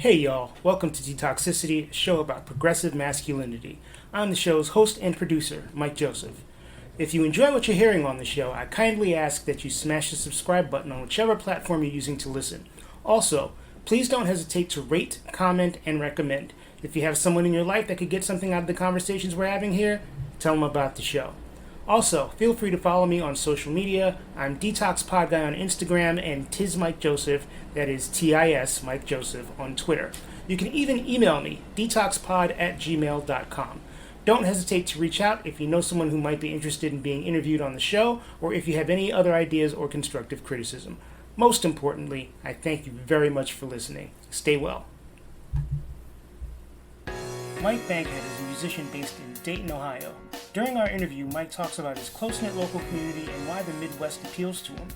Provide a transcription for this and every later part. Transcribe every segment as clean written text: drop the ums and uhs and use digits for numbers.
Hey y'all, welcome to Detoxicity, a show about progressive masculinity. I'm the show's host and producer, Mike Joseph. If you enjoy what you're hearing on the show, I kindly ask that you smash the subscribe button on whichever platform you're using to listen. Also, please don't hesitate to rate, comment, and recommend. If you have someone in your life that could get something out of the conversations we're having here, tell them about the show. Also, feel free to follow me on social media. I'm DetoxPod Guy on Instagram and Tis Mike Joseph, that is TIS Mike Joseph, on Twitter. You can even email me, detoxpod@gmail.com. Don't hesitate to reach out if you know someone who might be interested in being interviewed on the show, or if you have any other ideas or constructive criticism. Most importantly, I thank you very much for listening. Stay well. Mike Bankhead is a musician based in Dayton, Ohio. During our interview, Mike talks about his close-knit local community and why the Midwest appeals to him.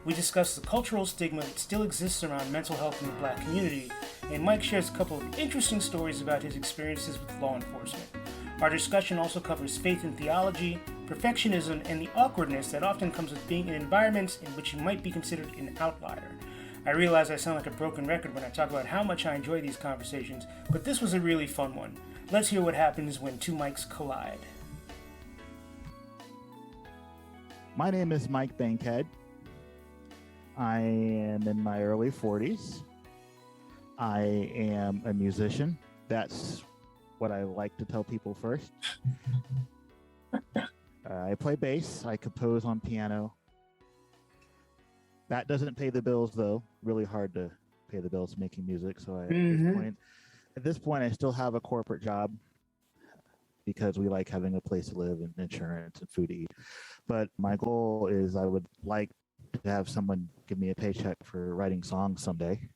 We discuss the cultural stigma that still exists around mental health in the black community, and Mike shares a couple of interesting stories about his experiences with law enforcement. Our discussion also covers faith in theology, perfectionism, and the awkwardness that often comes with being in environments in which you might be considered an outlier. I realize I sound like a broken record when I talk about how much I enjoy these conversations, but this was a really fun one. Let's hear what happens when two mics collide. My name is Mike Bankhead. I am in my early 40s. I am a musician. That's what I like to tell people first. I play bass. I compose on piano. That doesn't pay the bills, though. Really hard to pay the bills making music. So at this point, I still have a corporate job because we like having a place to live and insurance and food to eat. But my goal is I would like to have someone give me a paycheck for writing songs someday.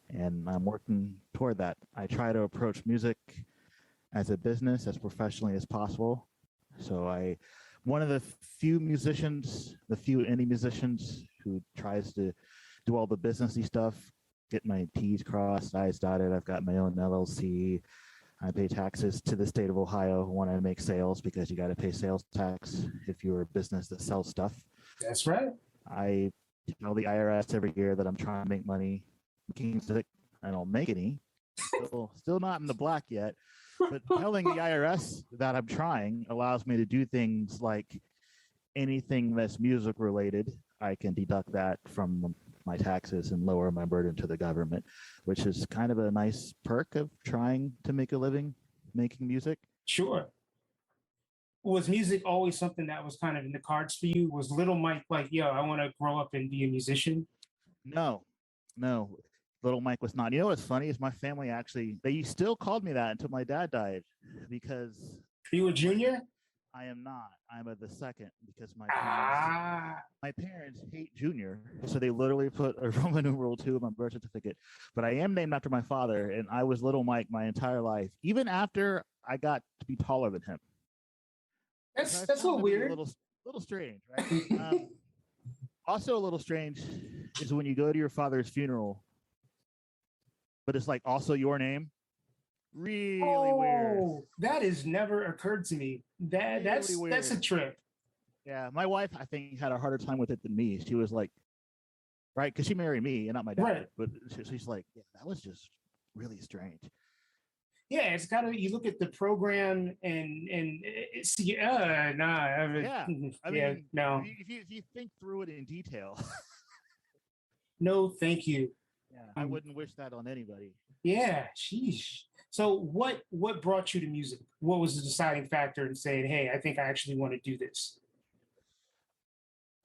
And I'm working toward that. I try to approach music as a business as professionally as possible. So one of the few indie musicians who tries to do all the businessy stuff, get my T's crossed, I's dotted. I've got my own LLC. I pay taxes to the state of Ohio when I make sales because you got to pay sales tax if you're a business that sells stuff. That's right. I tell the IRS every year that I'm trying to make money making music. I don't make any. Still not in the black yet. But telling the IRS that I'm trying allows me to do things like anything that's music related. I can deduct that from my taxes and lower my burden to the government, which is kind of a nice perk of trying to make a living making music. Sure. Was music always something that was kind of in the cards for you? Was little Mike like, yo, I want to grow up and be a musician? No. Little Mike was not. You know what's funny is my family they still called me that until my dad died because. Are you a junior? I am not. I'm the second because my parents hate junior, so they literally put a Roman numeral 2 on my birth certificate. But I am named after my father, and I was little Mike my entire life, even after I got to be taller than him. That's a little weird. A little strange, right? Also, a little strange is when you go to your father's funeral, but it's like also your name. Really weird. That has never occurred to me. That's a trip. Yeah, my wife I think had a harder time with it than me. She was like, right, because she married me and not my dad. Right. But she's like, yeah, that was just really strange. Yeah, it's kind of you look at the program and it's no. If you think through it in detail. No, thank you. Yeah, I wouldn't wish that on anybody. Yeah, sheesh. So what brought you to music? What was the deciding factor in saying, hey, I think I actually want to do this?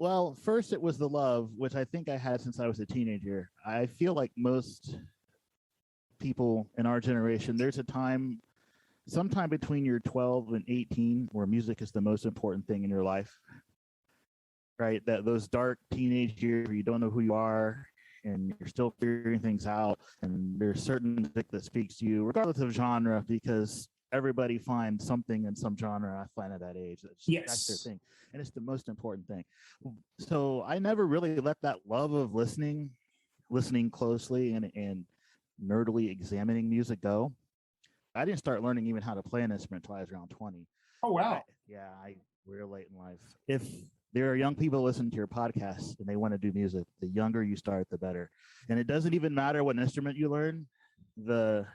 Well, first it was the love, which I think I had since I was a teenager. I feel like most people in our generation, there's sometime between your 12 and 18 where music is the most important thing in your life. Right? That those dark teenage years where you don't know who you are and you're still figuring things out, and there's certain music that speaks to you regardless of genre, because everybody finds something in some genre I find at that age. That's their thing, and it's the most important thing. So I never really let that love of listening closely and nerdily examining music go. I didn't start learning even how to play an instrument until I was around 20. Oh wow. We're late in life. If there are young people listening to your podcast and they want to do music, the younger you start, the better. And it doesn't even matter what instrument you learn. the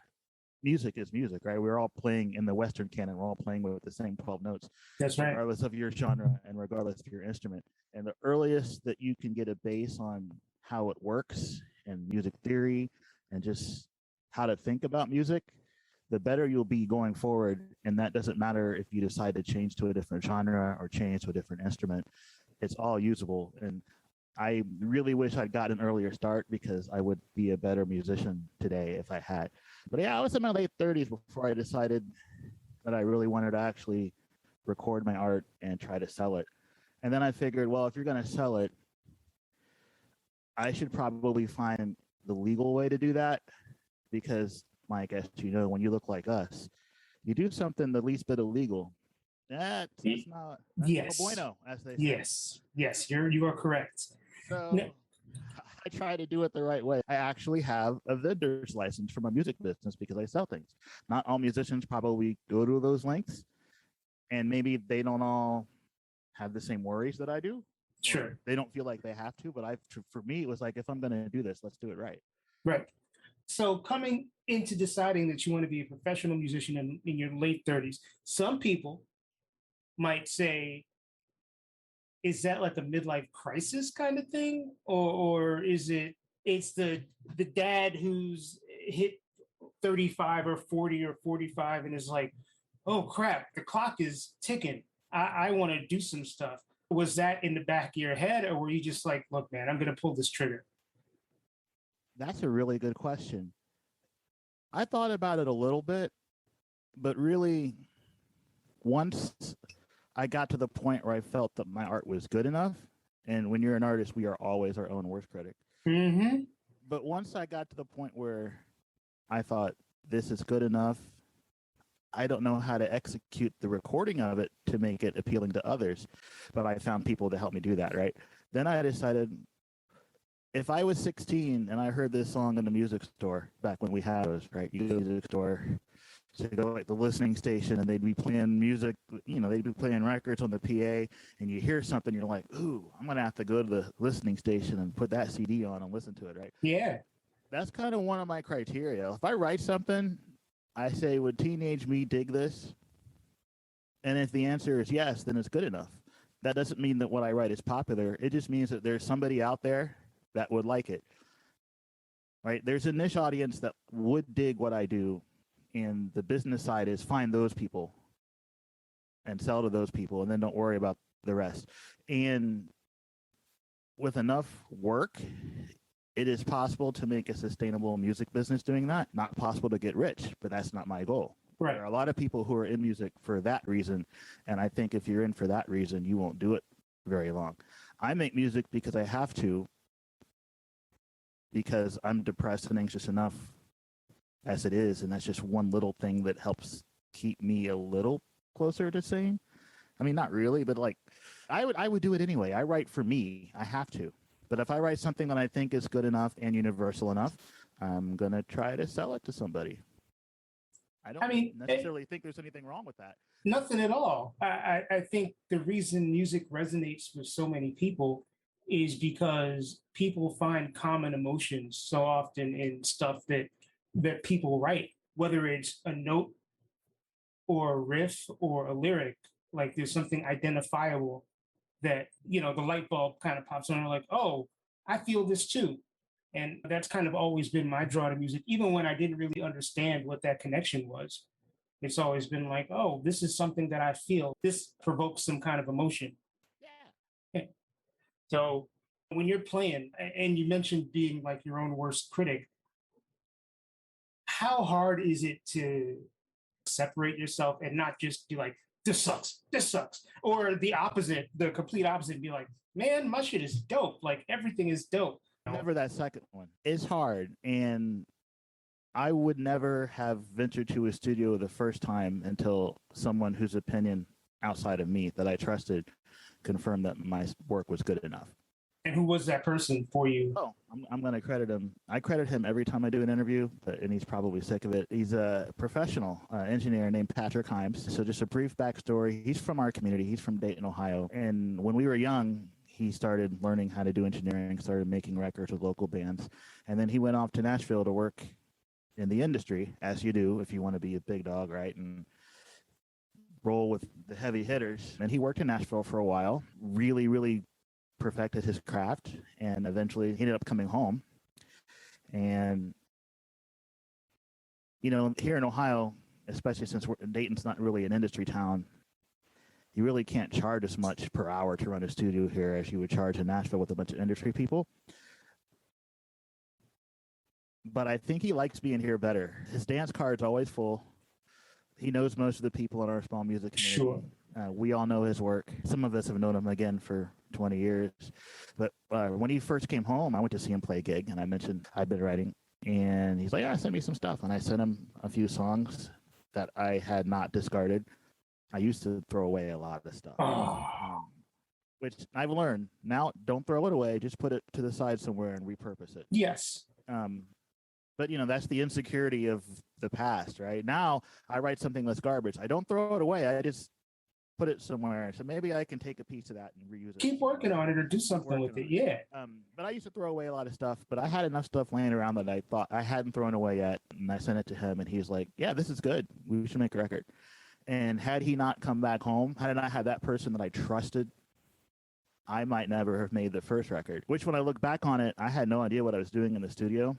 music is music, right? We're all playing in the Western canon. We're all playing with the same 12 notes, That's right. regardless of your genre and regardless of your instrument. And the earliest that you can get a base on how it works and music theory and just how to think about music, the better you'll be going forward. And that doesn't matter if you decide to change to a different genre or change to a different instrument. It's all usable. And I really wish I'd got an earlier start because I would be a better musician today if I had. But yeah, I was in my late 30s before I decided that I really wanted to actually record my art and try to sell it. And then I figured, well, if you're going to sell it, I should probably find the legal way to do that because, Mike, as you know, when you look like us, you do something the least bit illegal. That's no bueno, as they say. Yes, you are correct. So I try to do it the right way. I actually have a vendor's license for my music business because I sell things. Not all musicians probably go to those lengths, and maybe they don't all have the same worries that I do. Sure. They don't feel like they have to, but for me, it was like, if I'm going to do this, let's do it right. Right. So coming into deciding that you want to be a professional musician in your late 30s, some people might say, is that like a midlife crisis kind of thing? Or is it's the dad who's hit 35 or 40 or 45 and is like, oh crap, the clock is ticking. I want to do some stuff. Was that in the back of your head, or were you just like, look, man, I'm going to pull this trigger? That's a really good question. I thought about it a little bit, but really, once I got to the point where I felt that my art was good enough, and when you're an artist, we are always our own worst critic. Mm-hmm. But once I got to the point where I thought, this is good enough, I don't know how to execute the recording of it to make it appealing to others, but I found people to help me do that, right? Then I decided, if I was 16 and I heard this song in the music store back when we had those, right? You go to the music store, so you go like the listening station, and they'd be playing music, they'd be playing records on the PA, and you hear something, you're like, ooh, I'm going to have to go to the listening station and put that CD on and listen to it, right? Yeah. That's kind of one of my criteria. If I write something, I say, would teenage me dig this? And if the answer is yes, then it's good enough. That doesn't mean that what I write is popular. It just means that there's somebody out there that would like it, right? There's a niche audience that would dig what I do. And the business side is find those people and sell to those people, and then don't worry about the rest. And with enough work, it is possible to make a sustainable music business doing that. Not possible to get rich, but that's not my goal. Right. There are a lot of people who are in music for that reason, and I think if you're in for that reason, you won't do it very long. I make music because I have to, because I'm depressed and anxious enough as it is, and that's just one little thing that helps keep me a little closer to sane. I mean, not really, but like, I would do it anyway. I write for me. I have to. But if I write something that I think is good enough and universal enough, I'm going to try to sell it to somebody. I don't necessarily think there's anything wrong with that. Nothing at all. I think the reason music resonates with so many people is because people find common emotions so often in stuff that people write, whether it's a note or a riff or a lyric. Like there's something identifiable that, the light bulb kind of pops on and like, oh, I feel this too. And that's kind of always been my draw to music, even when I didn't really understand what that connection was. It's always been like, oh, this is something that I feel. This provokes some kind of emotion. Yeah. So when you're playing, and you mentioned being like your own worst critic, how hard is it to separate yourself and not just be like, this sucks, or the opposite, the complete opposite, and be like, man, my shit is dope, like everything is dope. Never that second one. It's hard, and I would never have ventured to a studio the first time until someone whose opinion outside of me that I trusted confirmed that my work was good enough. And who was that person for you? Oh, I'm going to credit him. I credit him every time I do an interview, and he's probably sick of it. He's a professional engineer named Patrick Himes. So just a brief backstory. He's from our community. He's from Dayton, Ohio. And when we were young, he started learning how to do engineering, started making records with local bands. And then he went off to Nashville to work in the industry, as you do if you want to be a big dog, right? And roll with the heavy hitters. And he worked in Nashville for a while, really, really perfected his craft, and eventually he ended up coming home. And, you know, here in Ohio, especially since Dayton's not really an industry town, you really can't charge as much per hour to run a studio here as you would charge in Nashville with a bunch of industry people. But I think he likes being here better. His dance card's always full. He knows most of the people in our small music community. Sure. We all know his work. Some of us have known him again for 20 years. But when he first came home, I went to see him play a gig, and I mentioned I'd been writing. And he's like, yeah, send me some stuff. And I sent him a few songs that I had not discarded. I used to throw away a lot of stuff, which I've learned. Now, don't throw it away. Just put it to the side somewhere and repurpose it. Yes. But, you know, that's the insecurity of the past, right? Now, I write something that's garbage. I don't throw it away. I just put it somewhere. So maybe I can take a piece of that and reuse it. Keep working on it or do something with it. Yeah. But I used to throw away a lot of stuff, but I had enough stuff laying around that I thought I hadn't thrown away yet. And I sent it to him, and he's like, yeah, this is good. We should make a record. And had he not come back home, had I not had that person that I trusted, I might never have made the first record, which when I look back on it, I had no idea what I was doing in the studio.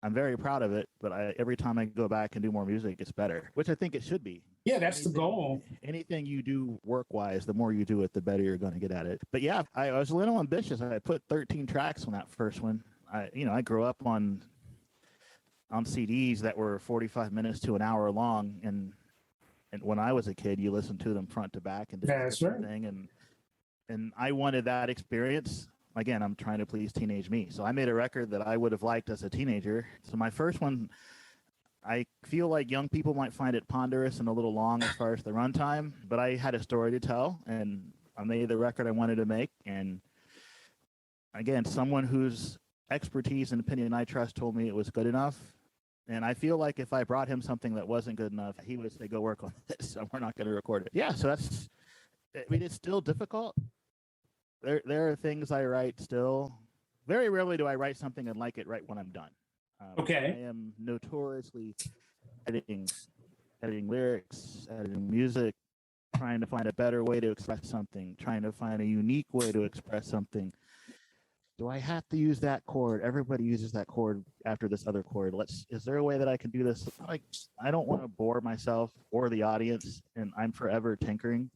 I'm very proud of it, but every time I go back and do more music, it's better, which I think it should be. Yeah, that's the goal. Anything you do work-wise, the more you do it, the better you're going to get at it. But yeah, I was a little ambitious. I put 13 tracks on that first one. I grew up on CDs that were 45 minutes to an hour long, and when I was a kid, you listened to them front to back and did that's right. thing, and I wanted that experience. Again, I'm trying to please teenage me. So I made a record that I would have liked as a teenager. So my first one, I feel like young people might find it ponderous and a little long as far as the runtime, but I had a story to tell, and I made the record I wanted to make. And again, someone whose expertise and opinion I trust told me it was good enough. And I feel like if I brought him something that wasn't good enough, he would say, go work on this, so we're not going to record it. Yeah, so it's still difficult. There are things I write still. Very rarely do I write something and like it right when I'm done. Okay. I am notoriously editing lyrics, editing music, trying to find a better way to express something, trying to find a unique way to express something. Do I have to use that chord? Everybody uses that chord after this other chord. Is there a way that I can do this? I don't want to bore myself or the audience, and I'm forever tinkering.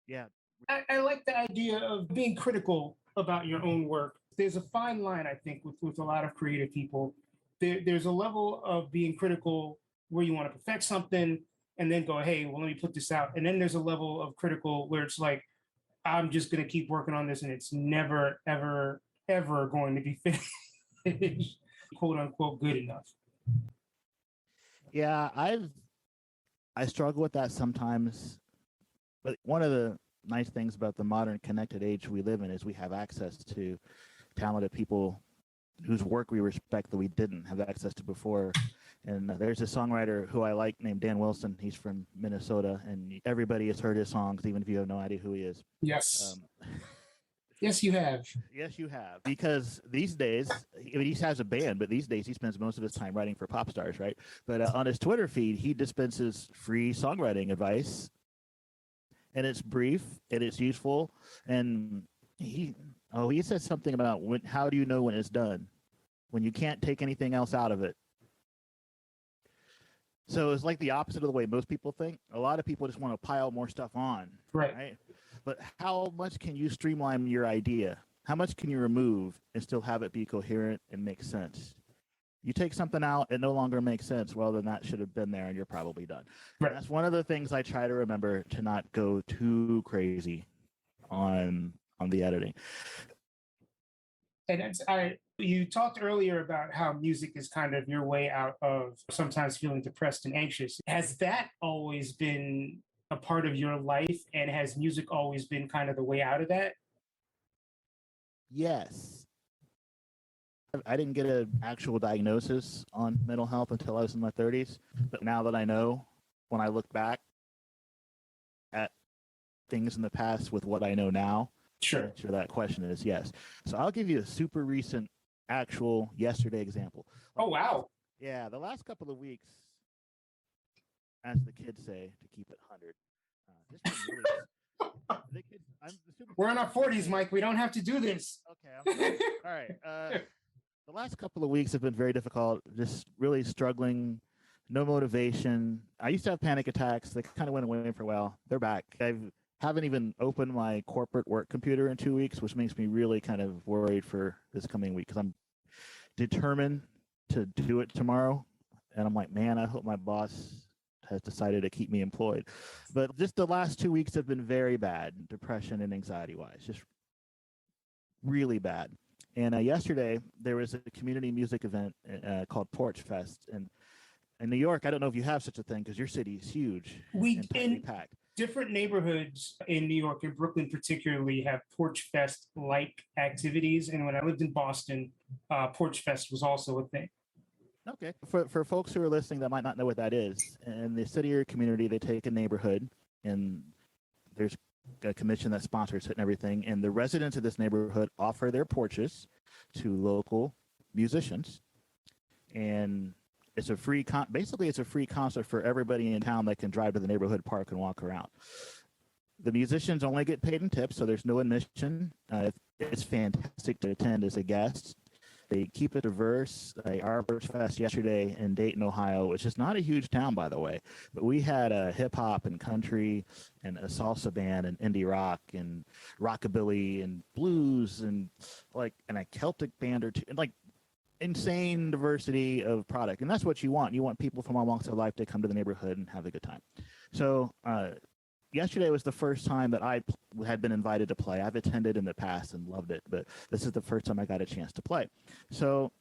Yeah. I like the idea of being critical about your own work. There's a fine line, I think, with a lot of creative people. There's a level of being critical where you want to perfect something and then go, hey, well, let me put this out. And then there's a level of critical where it's like, I'm just going to keep working on this and it's never, ever, ever going to be finished, quote unquote, good enough. Yeah, I struggle with that sometimes. But one of the nice things about the modern connected age we live in is we have access to talented people whose work we respect that we didn't have access to before. And there's a songwriter who I like named Dan Wilson. He's from Minnesota, and everybody has heard his songs, even if you have no idea who he is. Yes. Yes, you have. Yes, you have. Because these days, he has a band, but these days he spends most of his time writing for pop stars, right? But on his Twitter feed, he dispenses free songwriting advice. And it's brief and it's useful. And he says something about how do you know when it's done? When you can't take anything else out of it. So it's like the opposite of the way most people think. A lot of people just want to pile more stuff on. Right? But how much can you streamline your idea? How much can you remove and still have it be coherent and make sense? You take something out, it no longer makes sense. Well, then that should have been there, and you're probably done. Right. That's one of the things I try to remember, to not go too crazy on the editing. And you talked earlier about how music is kind of your way out of sometimes feeling depressed and anxious. Has that always been a part of your life, and has music always been kind of the way out of that? Yes. I didn't get an actual diagnosis on mental health until I was in my 30s. But now that I know, when I look back at things in the past with what I know now, sure, the answer to that question is yes. So I'll give you a super recent actual yesterday example. Oh, wow. Yeah, the last couple of weeks, as the kids say, to keep it 100. Just been really. The kids, We're in our 40s, Mike. We don't have to do this. Okay, I'm sorry. All right. The last couple of weeks have been very difficult. Just really struggling. No motivation. I used to have panic attacks. They kind of went away for a while. They're back. I haven't even opened my corporate work computer in 2 weeks, which makes me really kind of worried for this coming week because I'm determined to do it tomorrow. And I'm like, man, I hope my boss has decided to keep me employed. But just the last 2 weeks have been very bad, depression and anxiety wise, just really bad. And yesterday there was a community music event called Porch Fest. And in New York, I don't know if you have such a thing because your city is huge and tightly packed. Different neighborhoods in New York and Brooklyn particularly have Porch Fest-like activities. And when I lived in Boston, Porch Fest was also a thing. Okay. For folks who are listening that might not know what that is, in the city or community, they take a neighborhood and there's a commission that sponsors it and everything. And the residents of this neighborhood offer their porches to local musicians. And it's a free basically it's a free concert for everybody in town that can drive to the neighborhood park and walk around. The musicians only get paid in tips, so there's no admission. It's fantastic to attend as a guest. They keep it diverse. Our Porch Fest yesterday in Dayton, Ohio, which is not a huge town, by the way, but we had a hip hop and country and a salsa band and indie rock and rockabilly and blues and a Celtic band or two, and insane diversity of product. And that's what you want. You want people from all walks of life to come to the neighborhood and have a good time. So yesterday was the first time that I had been invited to play. I've attended in the past and loved it, but this is the first time I got a chance to play. So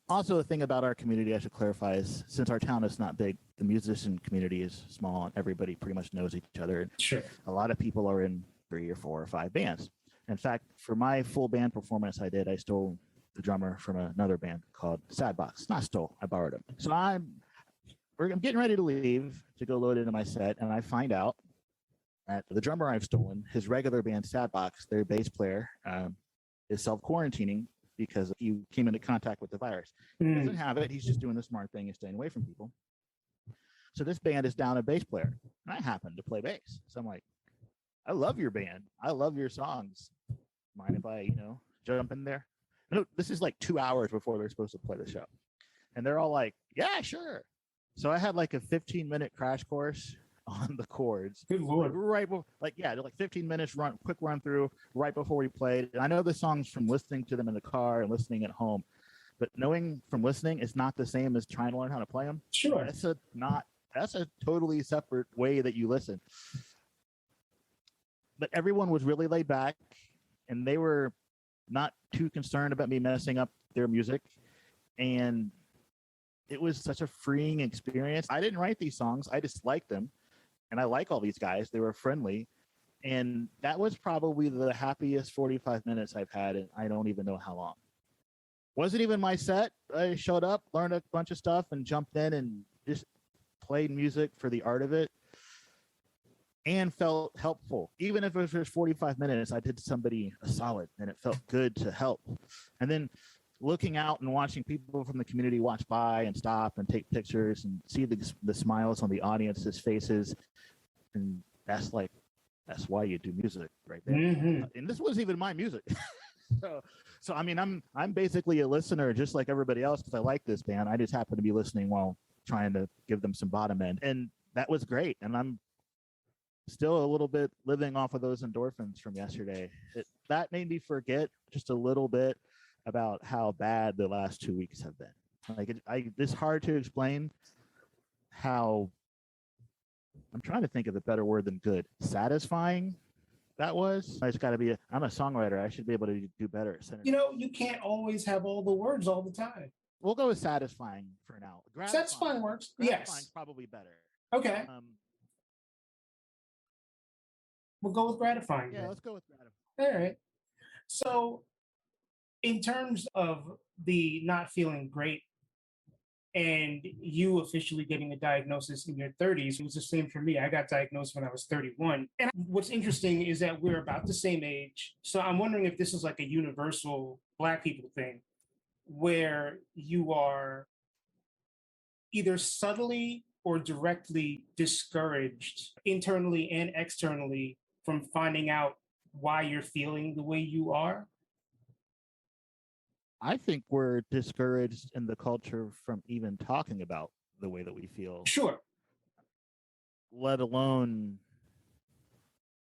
also a thing about our community I should clarify is since our town is not big, the musician community is small and everybody pretty much knows each other. Sure. A lot of people are in 3 or 4 or 5 bands. In fact, for my full band performance I did, I stole the drummer from another band called Sadbox. Not stole, I borrowed him. So I'm getting ready to leave to go load into my set, and I find out that the drummer I've stolen, his regular band Sadbox, their bass player, is self-quarantining because he came into contact with the virus. He doesn't have it. He's just doing the smart thing and staying away from people. So this band is down a bass player, and I happen to play bass. So I'm like, I love your band. I love your songs. Mind if I, jump in there? No, this is like 2 hours before they're supposed to play the show. And they're all like, yeah, sure. So I had like a 15-minute crash course on the chords. Good Lord. Right before, 15 minutes quick run through right before we played. And I know the songs from listening to them in the car and listening at home, but knowing from listening is not the same as trying to learn how to play them. Sure. That's a totally separate way that you listen. But everyone was really laid back, and they were not too concerned about me messing up their music. And it was such a freeing experience. I didn't write these songs. I just liked them. And I like all these guys. They were friendly. And that was probably the happiest 45 minutes I've had in I don't even know how long. Wasn't even my set. I showed up, learned a bunch of stuff, and jumped in and just played music for the art of it. And felt helpful. Even if it was just 45 minutes, I did somebody a solid, and it felt good to help. And then looking out and watching people from the community watch by and stop and take pictures and see the smiles on the audience's faces, and that's why you do music right there. Mm-hmm. And this wasn't even my music. So I mean, I'm basically a listener just like everybody else because I like this band. I just happen to be listening while trying to give them some bottom end, and that was great. And I'm still a little bit living off of those endorphins from yesterday. That made me forget just a little bit about how bad the last 2 weeks have been. It's hard to explain how, I'm trying to think of a better word than good, satisfying that was. I just got to be, I'm a songwriter. I should be able to do better. You can't always have all the words all the time. We'll go with satisfying for now. Satisfying works. Yes. Probably better. Okay. We'll go with gratifying. Yeah, let's go with gratifying. All right. So in terms of the not feeling great and you officially getting a diagnosis in your 30s, it was the same for me. I got diagnosed when I was 31. And what's interesting is that we're about the same age. So I'm wondering if this is like a universal Black people thing. where you are either subtly or directly discouraged internally and externally from finding out why you're feeling the way you are? I think we're discouraged in the culture from even talking about the way that we feel, Sure. let alone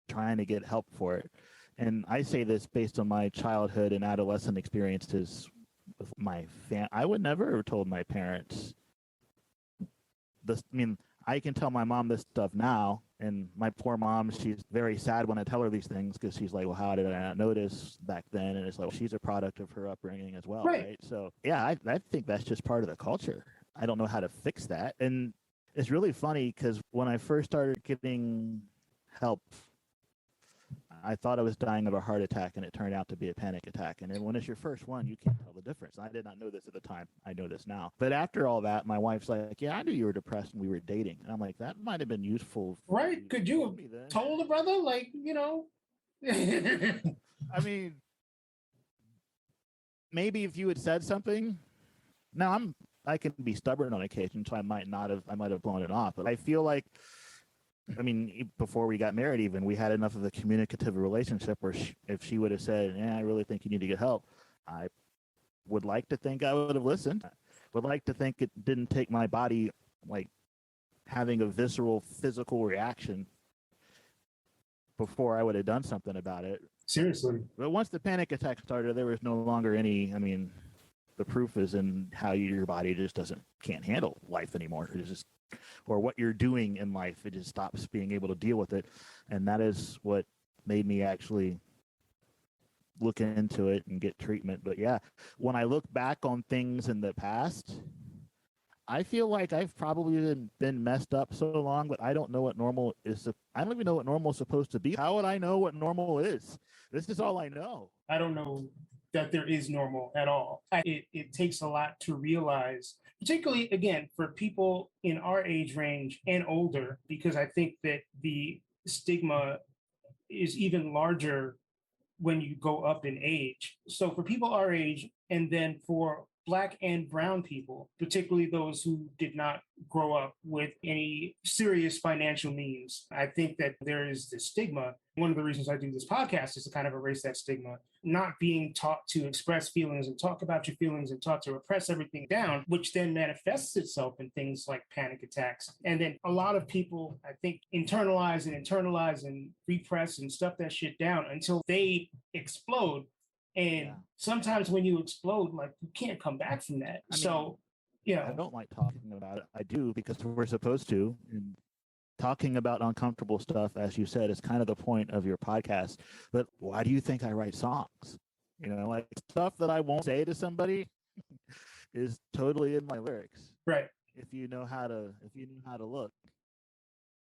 trying to get help for it. And I say this based on my childhood and adolescent experiences with my I would never have told my parents this. I mean, I can tell my mom this stuff now, and my poor mom, she's very sad when I tell her these things because she's like, well, how did I not notice back then? And it's like, well, she's a product of her upbringing as well, right? So, yeah, I think that's just part of the culture. I don't know how to fix that. And it's really funny because when I first started getting help, I thought I was dying of a heart attack, and it turned out to be a panic attack. And then when it's your first one, you can't tell the difference. I did not know this at the time. I know this now. But after all that, my wife's like, yeah, I knew you were depressed when we were dating. And I'm like, that might have been useful. Right. Could you have told a brother? Like, you know. I mean, maybe if you had said something. Now, I can be stubborn on occasion, so I might have blown it off. But I feel like, I mean, before we got married, even we had enough of a communicative relationship where if she would have said, "Yeah, I really think you need to get help," I would like to think I would have listened. Would like to think it didn't take my body like having a visceral physical reaction before I would have done something about it. Seriously. But once the panic attack started, there was no longer any. I mean, the proof is in how your body just can't handle life anymore. It just, or what you're doing in life, it just stops being able to deal with it. And that is what made me actually look into it and get treatment. But yeah, when I look back on things in the past, I feel like I've probably been messed up so long, but I don't know what normal is. I don't even know what normal is supposed to be. How would I know what normal is? This is all I know. I don't know that there is normal at all. It takes a lot to realize, particularly, again, for people in our age range and older, because I think that the stigma is even larger when you go up in age. So for people our age, and then for Black and brown people, particularly those who did not grow up with any serious financial means, I think that there is this stigma. One of the reasons I do this podcast is to kind of erase that stigma, not being taught to express feelings and talk about your feelings and taught to repress everything down, which then manifests itself in things like panic attacks. And then a lot of people, I think, internalize and repress and stuff that shit down until they explode. And sometimes when you explode, like, you can't come back from that. I don't like talking about it. I do because we're supposed to. And talking about uncomfortable stuff, as you said, is kind of the point of your podcast. But why do you think I write songs? You know, like stuff that I won't say to somebody is totally in my lyrics. Right. If you know how to look.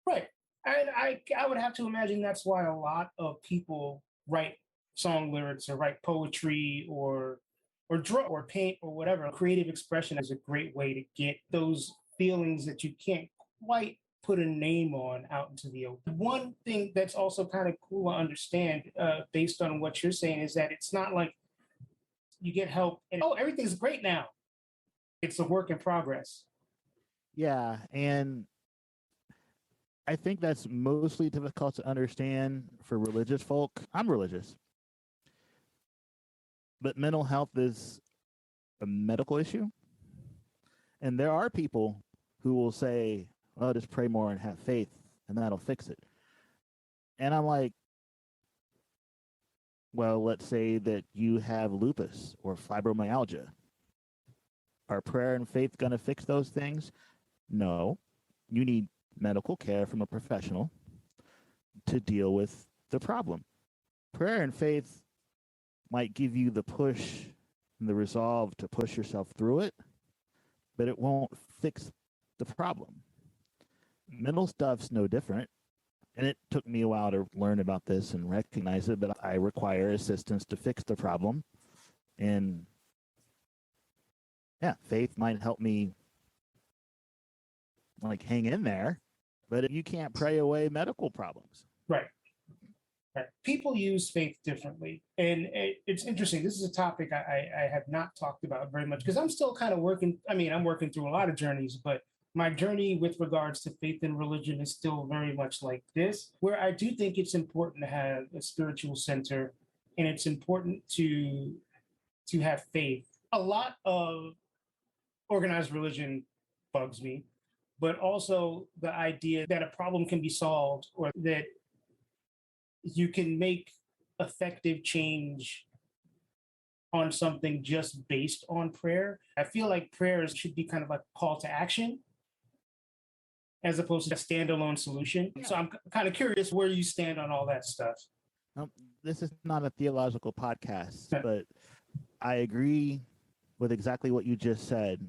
Right. And I would have to imagine that's why a lot of people write song lyrics or write poetry or draw or paint or whatever. Creative expression is a great way to get those feelings that you can't quite put a name on out into the open. One thing that's also kind of cool to understand based on what you're saying is that it's not like you get help and, oh, everything's great now. It's a work in progress. Yeah, and I think that's mostly difficult to understand for religious folk. I'm religious. But mental health is a medical issue. And there are people who will say, oh, just pray more and have faith, and that'll fix it. And I'm like, well, let's say that you have lupus or fibromyalgia. Are prayer and faith going to fix those things? No. You need medical care from a professional to deal with the problem. Prayer and faith might give you the push and the resolve to push yourself through it, but it won't fix the problem. Mental stuff's no different. And it took me a while to learn about this and recognize it, but I require assistance to fix the problem. And yeah, faith might help me like hang in there, but you can't pray away medical problems. Right. Right. People use faith differently. And it's interesting. This is a topic I have not talked about very much because I'm still kind of working. I mean, I'm working through a lot of journeys, but my journey with regards to faith and religion is still very much like this, where I do think it's important to have a spiritual center and it's important to have faith. A lot of organized religion bugs me, but also the idea that a problem can be solved or that you can make effective change on something just based on prayer. I feel like prayers should be kind of like a call to action as opposed to a standalone solution. Yeah. So I'm kind of curious where you stand on all that stuff. This is not a theological podcast, but I agree with exactly what you just said.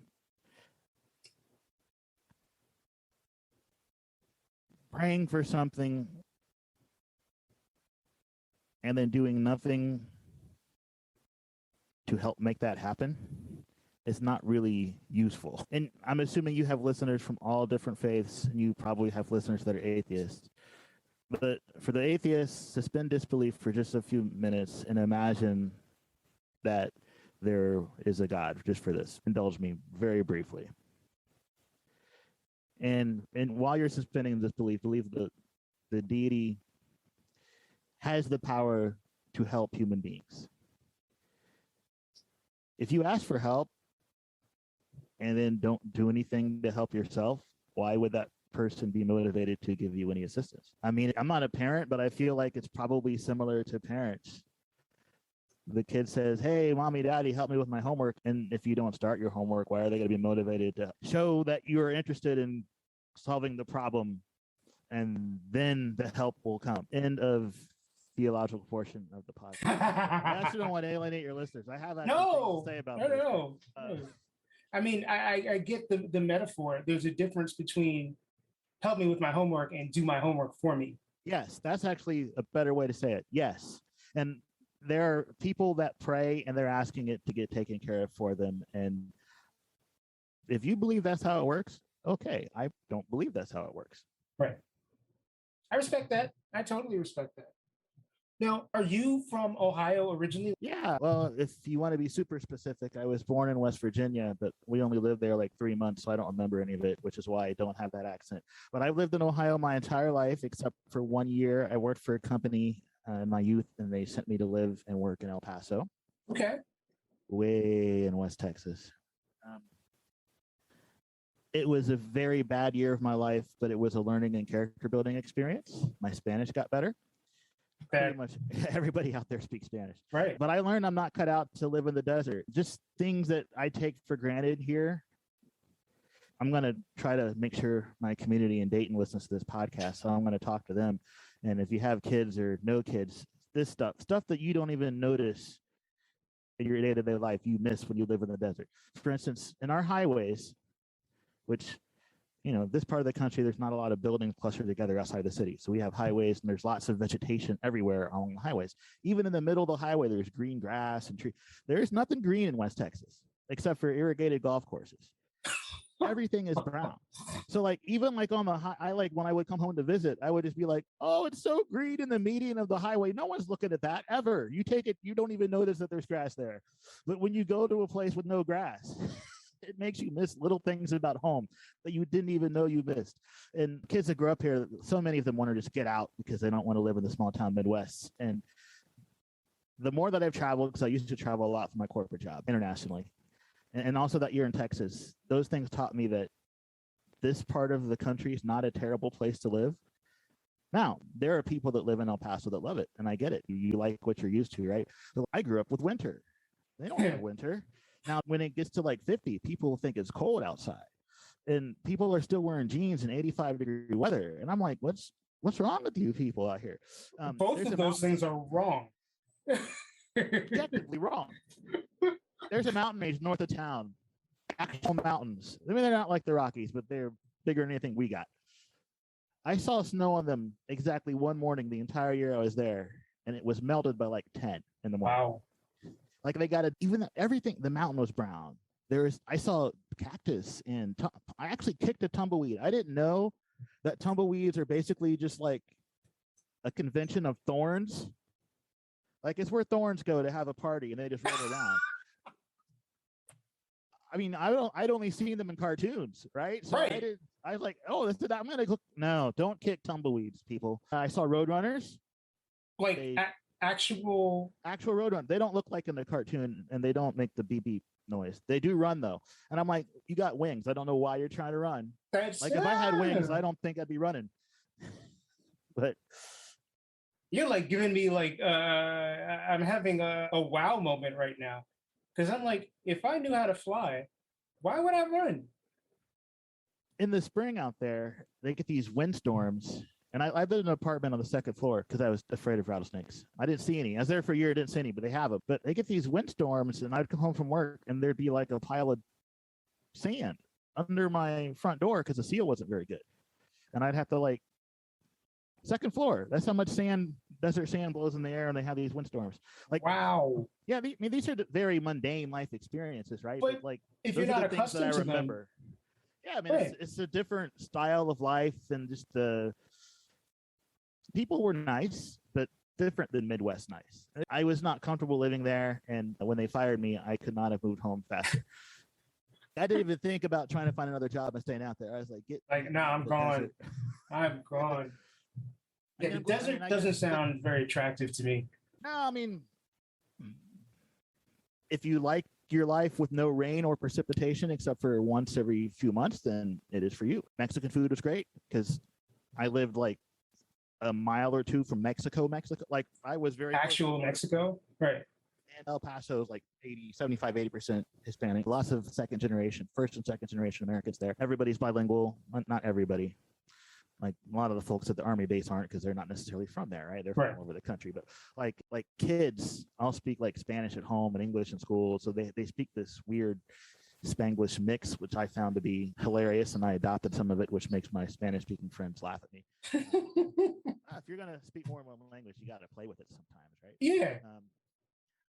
Praying for something and then doing nothing to help make that happen is not really useful. And I'm assuming you have listeners from all different faiths, and you probably have listeners that are atheists. But for the atheists, suspend disbelief for just a few minutes and imagine that there is a God, just for this. Indulge me very briefly. And while you're suspending disbelief, believe that the deity has the power to help human beings. If you ask for help and then don't do anything to help yourself, why would that person be motivated to give you any assistance? I mean, I'm not a parent, but I feel like it's probably similar to parents. The kid says, hey, mommy, daddy, help me with my homework. And if you don't start your homework, why are they going to be motivated to show that you're interested in solving the problem? And then the help will come. End of theological portion of the podcast. I actually don't want to alienate your listeners. I have actually things to say about this. No. I mean, I get the metaphor. There's a difference between help me with my homework and do my homework for me. Yes, that's actually a better way to say it. Yes. And there are people that pray and they're asking it to get taken care of for them. And if you believe that's how it works, okay. I don't believe that's how it works. Right. I respect that. I totally respect that. Now, are you from Ohio originally? Yeah. Well, if you want to be super specific, I was born in West Virginia, but we only lived there like 3 months, so I don't remember any of it, which is why I don't have that accent. But I've lived in Ohio my entire life, except for 1 year. I worked for a company in my youth, and they sent me to live and work in El Paso. Okay. Way in West Texas. It was a very bad year of my life, but it was a learning and character building experience. My Spanish got better. Pretty much everybody out there speaks Spanish. Right. But I learned I'm not cut out to live in the desert. Just things that I take for granted here. I'm going to try to make sure my community in Dayton listens to this podcast. So I'm going to talk to them. And if you have kids or no kids, this stuff that you don't even notice in your day-to-day life, you miss when you live in the desert. For instance, in our highways, which, you know, this part of the country, there's not a lot of buildings clustered together outside the city. So we have highways and there's lots of vegetation everywhere along the highways. Even in the middle of the highway, there's green grass and trees. There's nothing green in West Texas except for irrigated golf courses. Everything is brown. So like, even like on the when I would come home to visit, I would just be like, oh, it's so green in the median of the highway. No one's looking at that ever. You take it, you don't even notice that there's grass there. But when you go to a place with no grass, it makes you miss little things about home that you didn't even know you missed. And kids that grow up here, so many of them want to just get out because they don't want to live in the small town Midwest. And the more that I've traveled, because I used to travel a lot for my corporate job internationally, and also that year in Texas, those things taught me that this part of the country is not a terrible place to live. Now, there are people that live in El Paso that love it, and I get it. You like what you're used to, right? But I grew up with winter. They don't have winter. Now, when it gets to like 50, people think it's cold outside, and people are still wearing jeans in 85-degree weather. And I'm like, what's wrong with you people out here? Both of those things are wrong. Objectively wrong. There's a mountain range north of town, actual mountains. I mean, they're not like the Rockies, but they're bigger than anything we got. I saw snow on them exactly one morning the entire year I was there, and it was melted by like 10 in the morning. Wow. Like they got it, even everything, the mountain was brown. I saw cactus and I actually kicked a tumbleweed. I didn't know that tumbleweeds are basically just like a convention of thorns. Like it's where thorns go to have a party and they just roll around. I mean, I'd only seen them in cartoons, right? So Right. I was like, oh, I'm gonna look. No, don't kick tumbleweeds, people. I saw roadrunners. Like actual Roadrunner. They don't look like in the cartoon, and they don't make the beep beep noise. They do run though, and I'm like, you got wings. I don't know why you're trying to run. Like if I had wings, I don't think I'd be running. But you're like giving me like I'm having a wow moment right now. Because I'm like, if I knew how to fly, why would I run? In the spring out there, they get these windstorms. And I lived in an apartment on the second floor because I was afraid of rattlesnakes. I didn't see any. I was there for a year, didn't see any, but they have them. But they get these windstorms, and I'd come home from work, and there'd be like a pile of sand under my front door because the seal wasn't very good. And I'd have to like, second floor. That's how much sand, desert sand blows in the air, and they have these windstorms. Like, wow. Yeah, I mean, these are very mundane life experiences, right? But like, if you're not accustomed to remember. Them, yeah, I mean, right. It's a different style of life, and just the people were nice, but different than Midwest nice. I was not comfortable living there, and when they fired me, I could not have moved home faster. I didn't even think about trying to find another job and staying out there. I was like, no, I'm gone. I'm gone. Yeah, the desert doesn't sound very attractive to me. No, I mean, if you like your life with no rain or precipitation except for once every few months, then it is for you. Mexican food was great because I lived like a mile or two from Mexico. Like I was very actual Mexico, right? And El Paso is like 80% Hispanic. Lots of first and second generation Americans there. Everybody's bilingual. Not everybody. Like a lot of the folks at the Army base aren't because they're not necessarily from there, right? They're from all over the country. But like kids, I'll speak like Spanish at home and English in school. So they speak this weird Spanglish mix, which I found to be hilarious, and I adopted some of it, which makes my Spanish-speaking friends laugh at me. If you're gonna speak more and more language, you got to play with it sometimes, right? Yeah.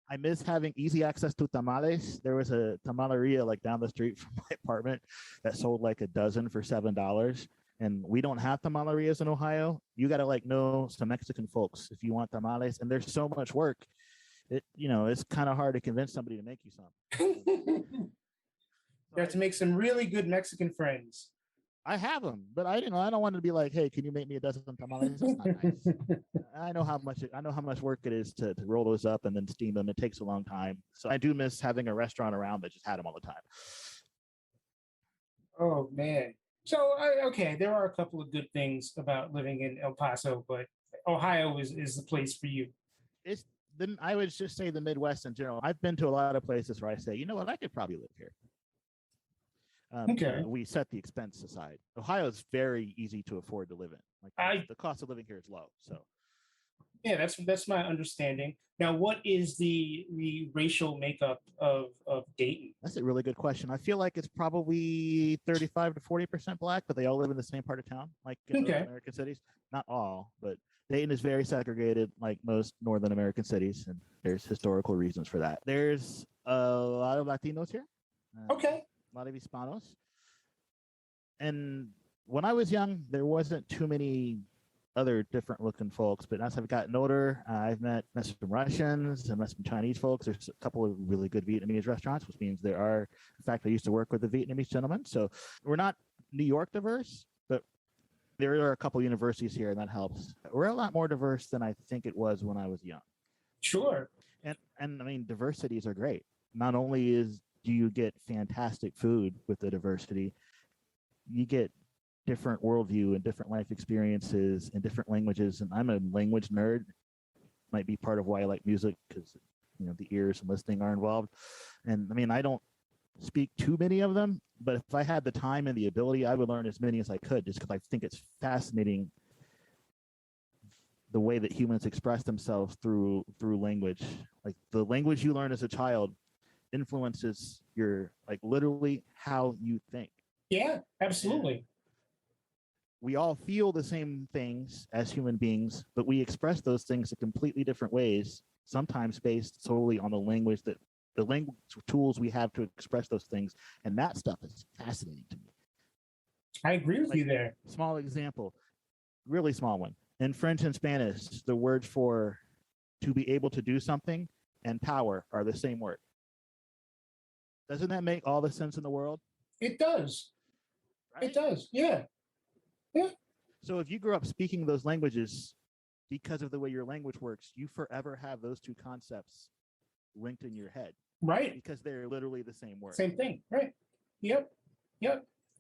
I miss having easy access to tamales. There was a tamaleria like down the street from my apartment that sold like a dozen for $7. And we don't have tamalerias in Ohio. You got to like know some Mexican folks if you want tamales. And there's so much work. It's kind of hard to convince somebody to make you some. You have to make some really good Mexican friends. I have them, but I don't want to be like, hey, can you make me a dozen tamales? That's not nice. I know how much work it is to roll those up and then steam them. It takes a long time. So I do miss having a restaurant around that just had them all the time. Oh man. So there are a couple of good things about living in El Paso, but Ohio is the place for you. I would just say the Midwest in general. I've been to a lot of places where I say, you know what, I could probably live here. We set the expense aside. Ohio is very easy to afford to live in. Like the cost of living here is low. So yeah, that's my understanding. Now, what is the racial makeup of Dayton? That's a really good question. I feel like it's probably 35 to 40% Black, but they all live in the same part of town, like in most American cities. Not all, but Dayton is very segregated, like most Northern American cities, and there's historical reasons for that. There's a lot of Latinos here. A lot of Hispanos. And when I was young, there wasn't too many other different looking folks, but as I've gotten older, I've met some Russians and met some Chinese folks. There's a couple of really good Vietnamese restaurants, which means there are, in fact, I used to work with a Vietnamese gentleman. So we're not New York diverse, but there are a couple universities here, and that helps. We're a lot more diverse than I think it was when I was young. Sure. And I mean, diversities are great. Not only do you get fantastic food with the diversity, you get different worldview and different life experiences and different languages. And I'm a language nerd. Might be part of why I like music, because the ears and listening are involved. And I mean, I don't speak too many of them, but if I had the time and the ability, I would learn as many as I could, just because I think it's fascinating the way that humans express themselves through language. Like the language you learn as a child influences your, like, literally how you think. Yeah, absolutely. And we all feel the same things as human beings, but we express those things in completely different ways, sometimes based solely on the language tools we have to express those things. And that stuff is fascinating to me. I agree with you there. Small example, really small one. In French and Spanish, the words for to be able to do something and power are the same word. Doesn't that make all the sense in the world? It does. Right? It does. Yeah. Yeah. So if you grew up speaking those languages, because of the way your language works, you forever have those two concepts linked in your head. Right. Because they're literally the same word. Same thing. Right. Yep.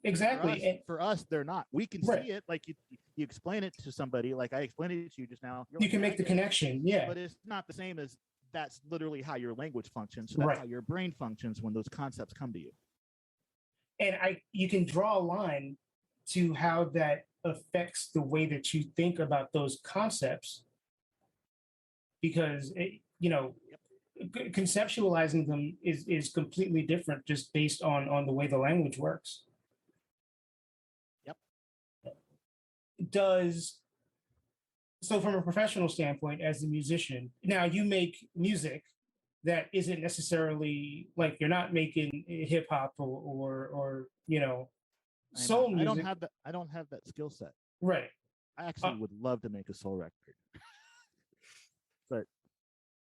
Exactly. For us, they're not. We can see it. Like you explain it to somebody, like I explained it to you just now. You can make the connection. Yeah. But it's not the same as that's literally how your language functions. So that's how your brain functions when those concepts come to you. And you can draw a line to how that affects the way that you think about those concepts, because conceptualizing them is completely different just based on the way the language works. So from a professional standpoint, as a musician, now you make music that isn't necessarily like, you're not making hip hop or soul music. I don't have that skill set. Right. I actually would love to make a soul record. But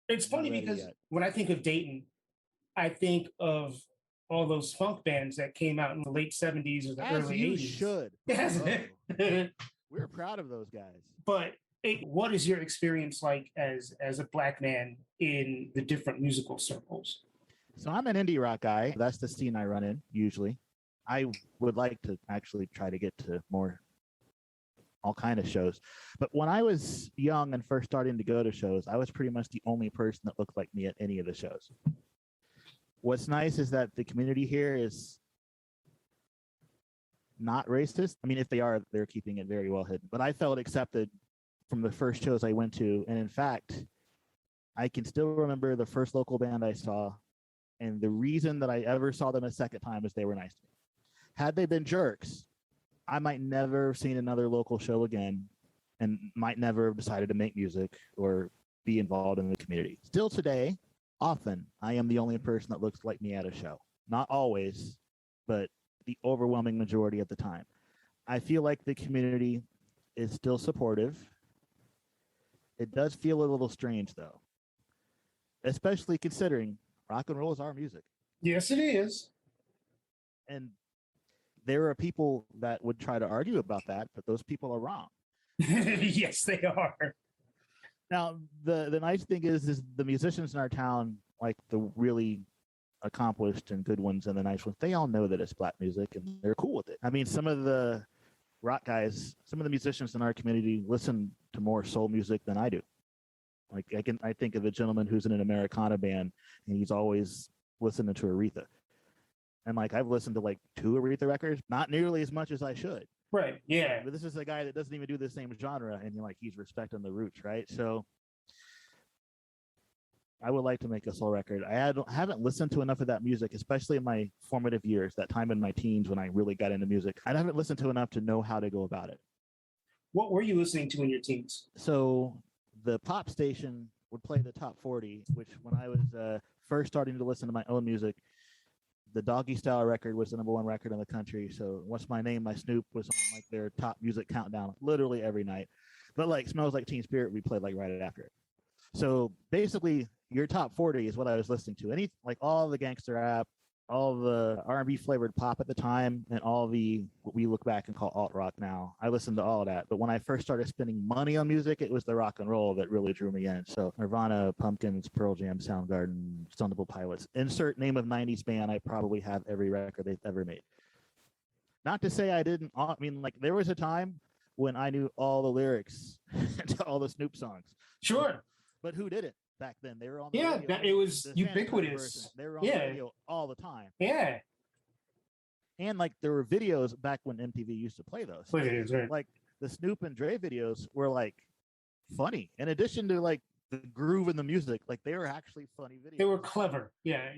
it's funny because when I think of Dayton, I think of all those funk bands that came out in the late 70s or the early 80s. You should. Yes. We're proud of those guys. But what is your experience like as a Black man in the different musical circles? So I'm an indie rock guy. That's the scene I run in usually. I would like to actually try to get to all kind of shows. But when I was young and first starting to go to shows, I was pretty much the only person that looked like me at any of the shows. What's nice is that the community here is not racist. I mean, if they are, they're keeping it very well hidden. But I felt accepted from the first shows I went to. And in fact, I can still remember the first local band I saw. And the reason that I ever saw them a second time is they were nice to me. Had they been jerks, I might never have seen another local show again and might never have decided to make music or be involved in the community. Still today, often, I am the only person that looks like me at a show. Not always, but the overwhelming majority of the time. I feel like the community is still supportive. It does feel a little strange, though, especially considering rock and roll is our music. Yes, it is. And there are people that would try to argue about that, but those people are wrong. Yes, they are. Now, the nice thing is the musicians in our town, like the really accomplished and good ones and the nice ones, they all know that it's Black music and they're cool with it. I mean, some of the rock guys, some of the musicians in our community listen to more soul music than I do. Like I think of a gentleman who's in an Americana band and he's always listening to Aretha. And like I've listened to like 2 Aretha records, not nearly as much as I should. Right. Yeah. But this is a guy that doesn't even do the same genre, and he's respecting the roots, right? So I would like to make a soul record. I haven't listened to enough of that music, especially in my formative years, that time in my teens when I really got into music. I haven't listened to enough to know how to go about it. What were you listening to in your teens? So the pop station would play the top 40, which when I was first starting to listen to my own music, the Doggy Style record was the #1 record in the country. So What's My Name, My Snoop was on like their top music countdown literally every night. But like Smells Like Teen Spirit, we played like right after it. So basically your top 40 is what I was listening to. Like all the gangster rap, all the R&B flavored pop at the time, and all the what we look back and call alt rock now. I listened to all of that. But when I first started spending money on music, it was the rock and roll that really drew me in. So Nirvana, Pumpkins, Pearl Jam, Soundgarden, Stone Temple Pilots. Insert name of 90s band, I probably have every record they've ever made. Not to say I didn't. I mean, like there was a time when I knew all the lyrics to all the Snoop songs. Sure. But who didn't? Back then they were on the radio. It was ubiquitous. They were on the radio all the time. Yeah. And like there were videos back when MTV used to play those. Right. Like the Snoop and Dre videos were like funny. In addition to like the groove in the music, like they were actually funny videos. They were clever. Yeah.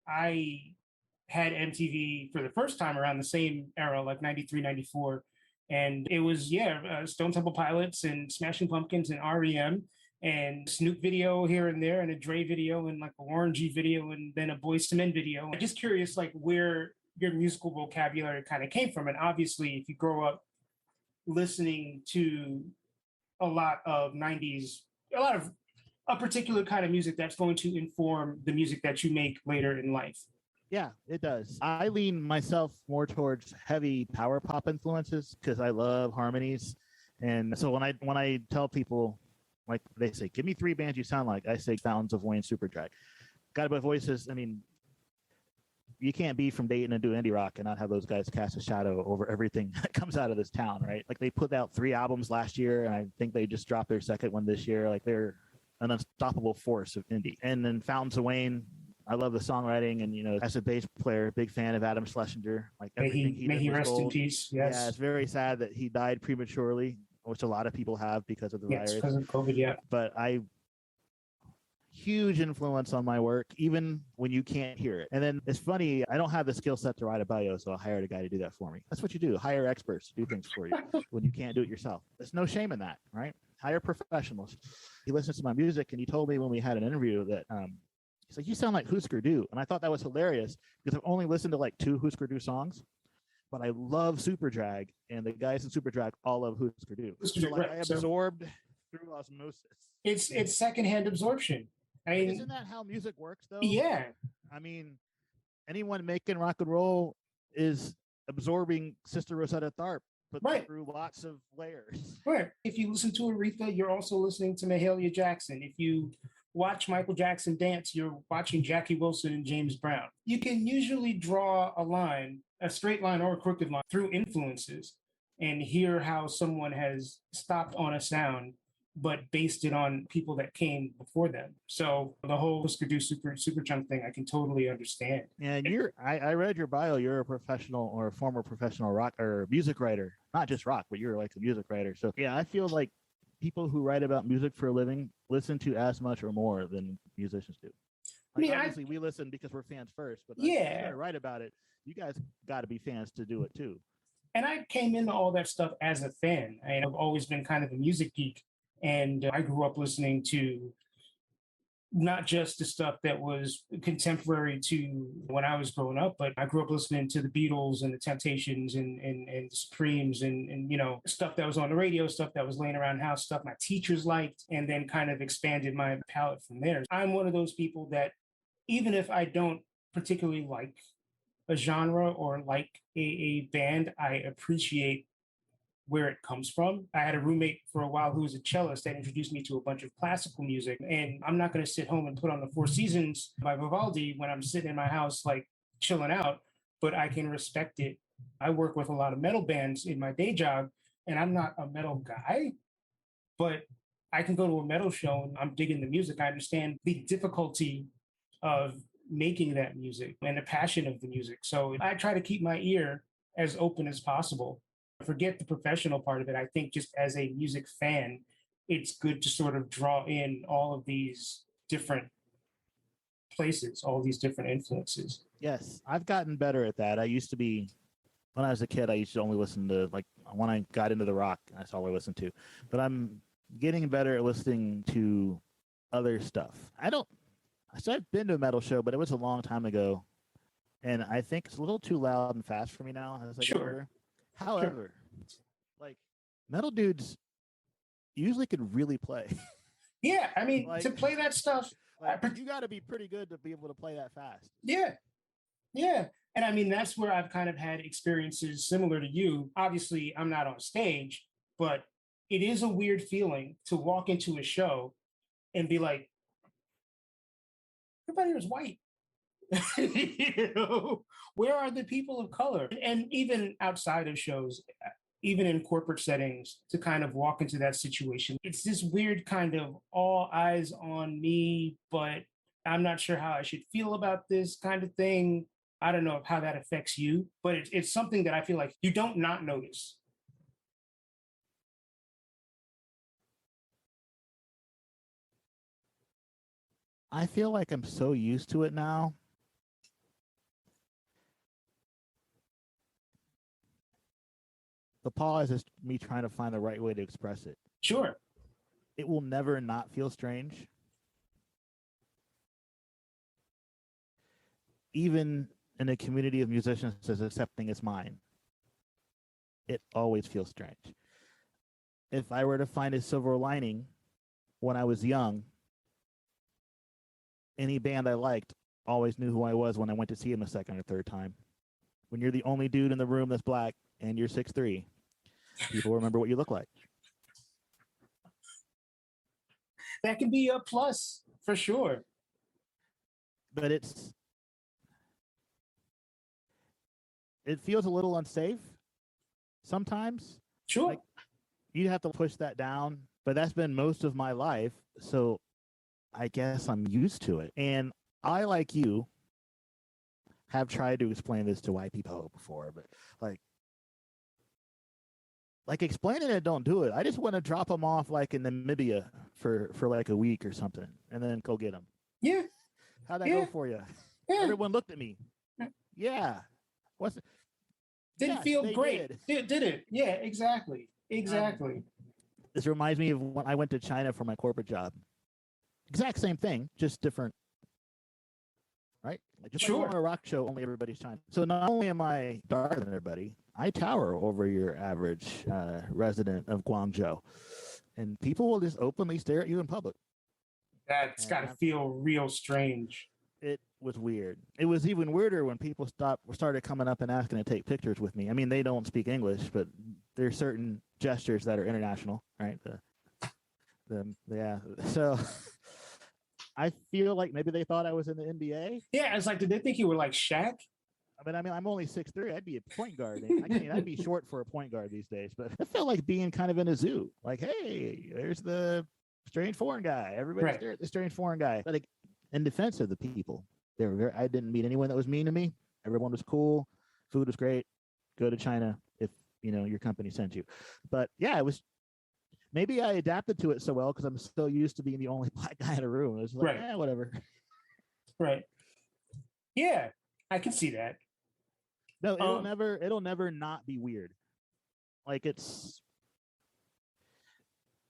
I had MTV for the first time around the same era, like 93, 94. And it was, Stone Temple Pilots and Smashing Pumpkins and REM. And Snoop video here and there, and a Dre video, and like a Warren G video, and then a Boyz II Men video. I'm just curious, like where your musical vocabulary kind of came from. And obviously, if you grow up listening to a lot of 90s, a lot of a particular kind of music that's going to inform the music that you make later in life. Yeah, it does. I lean myself more towards heavy power pop influences because I love harmonies. And so when I tell people, like they say, give me 3 bands you sound like, I say Fountains of Wayne, Superdrag. Got About Voices. I mean, you can't be from Dayton and do indie rock and not have those guys cast a shadow over everything that comes out of this town, right? Like they put out 3 albums last year, and I think they just dropped their second one this year. Like they're an unstoppable force of indie. And then Fountains of Wayne, I love the songwriting, and as a bass player, big fan of Adam Schlesinger. Like everything he may did he was rest gold. in peace. Yes. Yeah, it's very sad that he died prematurely, which a lot of people have because of the virus. Because of COVID, yeah. But huge influence on my work, even when you can't hear it. And then it's funny, I don't have the skill set to write a bio, so I hired a guy to do that for me. That's what you do. Hire experts to do things for you when you can't do it yourself. There's no shame in that, right? Hire professionals. He listens to my music, and he told me when we had an interview that he's like, you sound like Husker Du. And I thought that was hilarious because I've only listened to like 2 Husker Du songs, but I love Superdrag, and the guys in Superdrag all love Husker Du. So like I absorbed through osmosis. It's secondhand absorption. I mean, isn't that how music works, though? Yeah. I mean, anyone making rock and roll is absorbing Sister Rosetta Tharpe, but through lots of layers. Right. If you listen to Aretha, you're also listening to Mahalia Jackson. If you watch Michael Jackson dance, you're watching Jackie Wilson and James Brown. You can usually draw a line, a straight line or a crooked line, through influences and hear how someone has stopped on a sound but based it on people that came before them. So the whole Husker Du Superchunk thing, I can totally understand. And I read your bio. You're a professional or a former professional rock or music writer, not just rock, but you're like a music writer. So yeah, I feel like people who write about music for a living listen to as much or more than musicians do. Like, obviously, we listen because we're fans first, but if you're gonna write about it, you guys got to be fans to do it too. And I came into all that stuff as a fan. I've always been kind of a music geek. And I grew up listening to not just the stuff that was contemporary to when I was growing up, but I grew up listening to the Beatles and the Temptations and the Supremes and stuff that was on the radio, stuff that was laying around the house, stuff my teachers liked, and then kind of expanded my palette from there. I'm one of those people that even if I don't particularly like a genre or like a band, I appreciate where it comes from. I had a roommate for a while who was a cellist that introduced me to a bunch of classical music. And I'm not going to sit home and put on the Four Seasons by Vivaldi when I'm sitting in my house, like chilling out, but I can respect it. I work with a lot of metal bands in my day job, and I'm not a metal guy, but I can go to a metal show and I'm digging the music. I understand the difficulty of making that music and the passion of the music. So I try to keep my ear as open as possible. Forget the professional part of it. I think just as a music fan, it's good to sort of draw in all of these different places, all these different influences. Yes, I've gotten better at that. I used to be, when I was a kid, I used to only listen to, like, when I got into the rock, that's all I listened to. But I'm getting better at listening to other stuff. So I've been to a metal show, but it was a long time ago. And I think it's a little too loud and fast for me now as I get older. However, like, metal dudes usually can really play. Yeah, I mean, like, to play that stuff, you got to be pretty good to be able to play that fast. Yeah. And I mean, that's where I've kind of had experiences similar to you. Obviously, I'm not on stage, but it is a weird feeling to walk into a show and be like, everybody here is white. Where are the people of color? And even outside of shows, even in corporate settings, to kind of walk into that situation, it's this weird kind of all eyes on me, but I'm not sure how I should feel about this kind of thing. I don't know how that affects you, but it's something that I feel like you don't not notice. I feel like I'm so used to it now. The pause is me trying to find the right way to express it. Sure. It will never not feel strange. Even in a community of musicians as accepting as mine, it always feels strange. if I were to find a silver lining when I was young, any band I liked always knew who I was when I went to see them the second or third time. When you're the only dude in the room that's black and you're 6'3", people remember what you look like. That can be a plus for sure. But it feels a little unsafe sometimes. Sure. Like, you have to push that down, but that's been most of my life. So I guess I'm used to it. And I, like you, have tried to explain this to white people before, but like explaining it don't do it. I just want to drop them off like in Namibia for like a week or something and then go get them. Yeah. How'd that go for you? Yeah. Everyone looked at me. Yeah. What's it? Didn't feel great. Did it? Yeah, exactly. This reminds me of when I went to China for my corporate job. Exact same thing, just different, right? Just like on a rock show, only everybody's China. So not only am I darker than everybody, I tower over your average resident of Guangzhou, and people will just openly stare at you in public. That's got to feel real strange. It was weird. It was even weirder when people started coming up and asking to take pictures with me. I mean, they don't speak English, but there's certain gestures that are international, right? Yeah. So I feel like maybe they thought I was in the NBA. Yeah, it's like, did they think you were like Shaq? I mean, I'm only 6'3". I'd be a point guard. I'd be short for a point guard these days. But I felt like being kind of in a zoo. Like, hey, there's the strange foreign guy. Everybody stare at the strange foreign guy. But like, in defense of the people, I didn't meet anyone that was mean to me. Everyone was cool. Food was great. Go to China if your company sent you. But yeah, it was. Maybe I adapted to it so well because I'm so used to being the only black guy in a room. It was like, whatever. Right. Yeah, I can see that. No, it'll never not be weird. Like,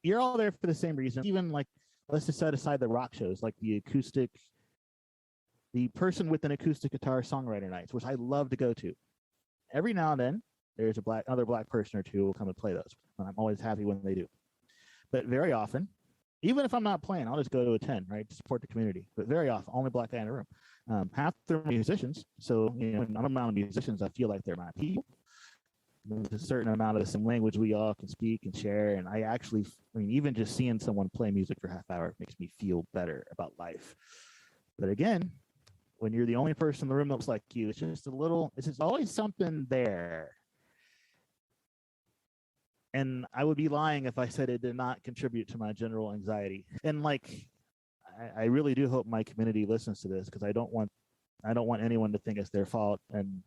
you're all there for the same reason. Even like, let's just set aside the rock shows, like the person with an acoustic guitar songwriter nights, which I love to go to. Every now and then, there's another black person or two who will come and play those. And I'm always happy when they do. But very often, even if I'm not playing, I'll just go to attend, right, to support the community. But very often, only black guy in the room. Half they're musicians. So when I'm around musicians, I feel like they're my people. There's a certain amount of the same language we all can speak and share. And even just seeing someone play music for a half hour makes me feel better about life. But again, when you're the only person in the room that looks like you, it's just always something there. And I would be lying if I said it did not contribute to my general anxiety. And like, I really do hope my community listens to this, because I don't want anyone to think it's their fault, and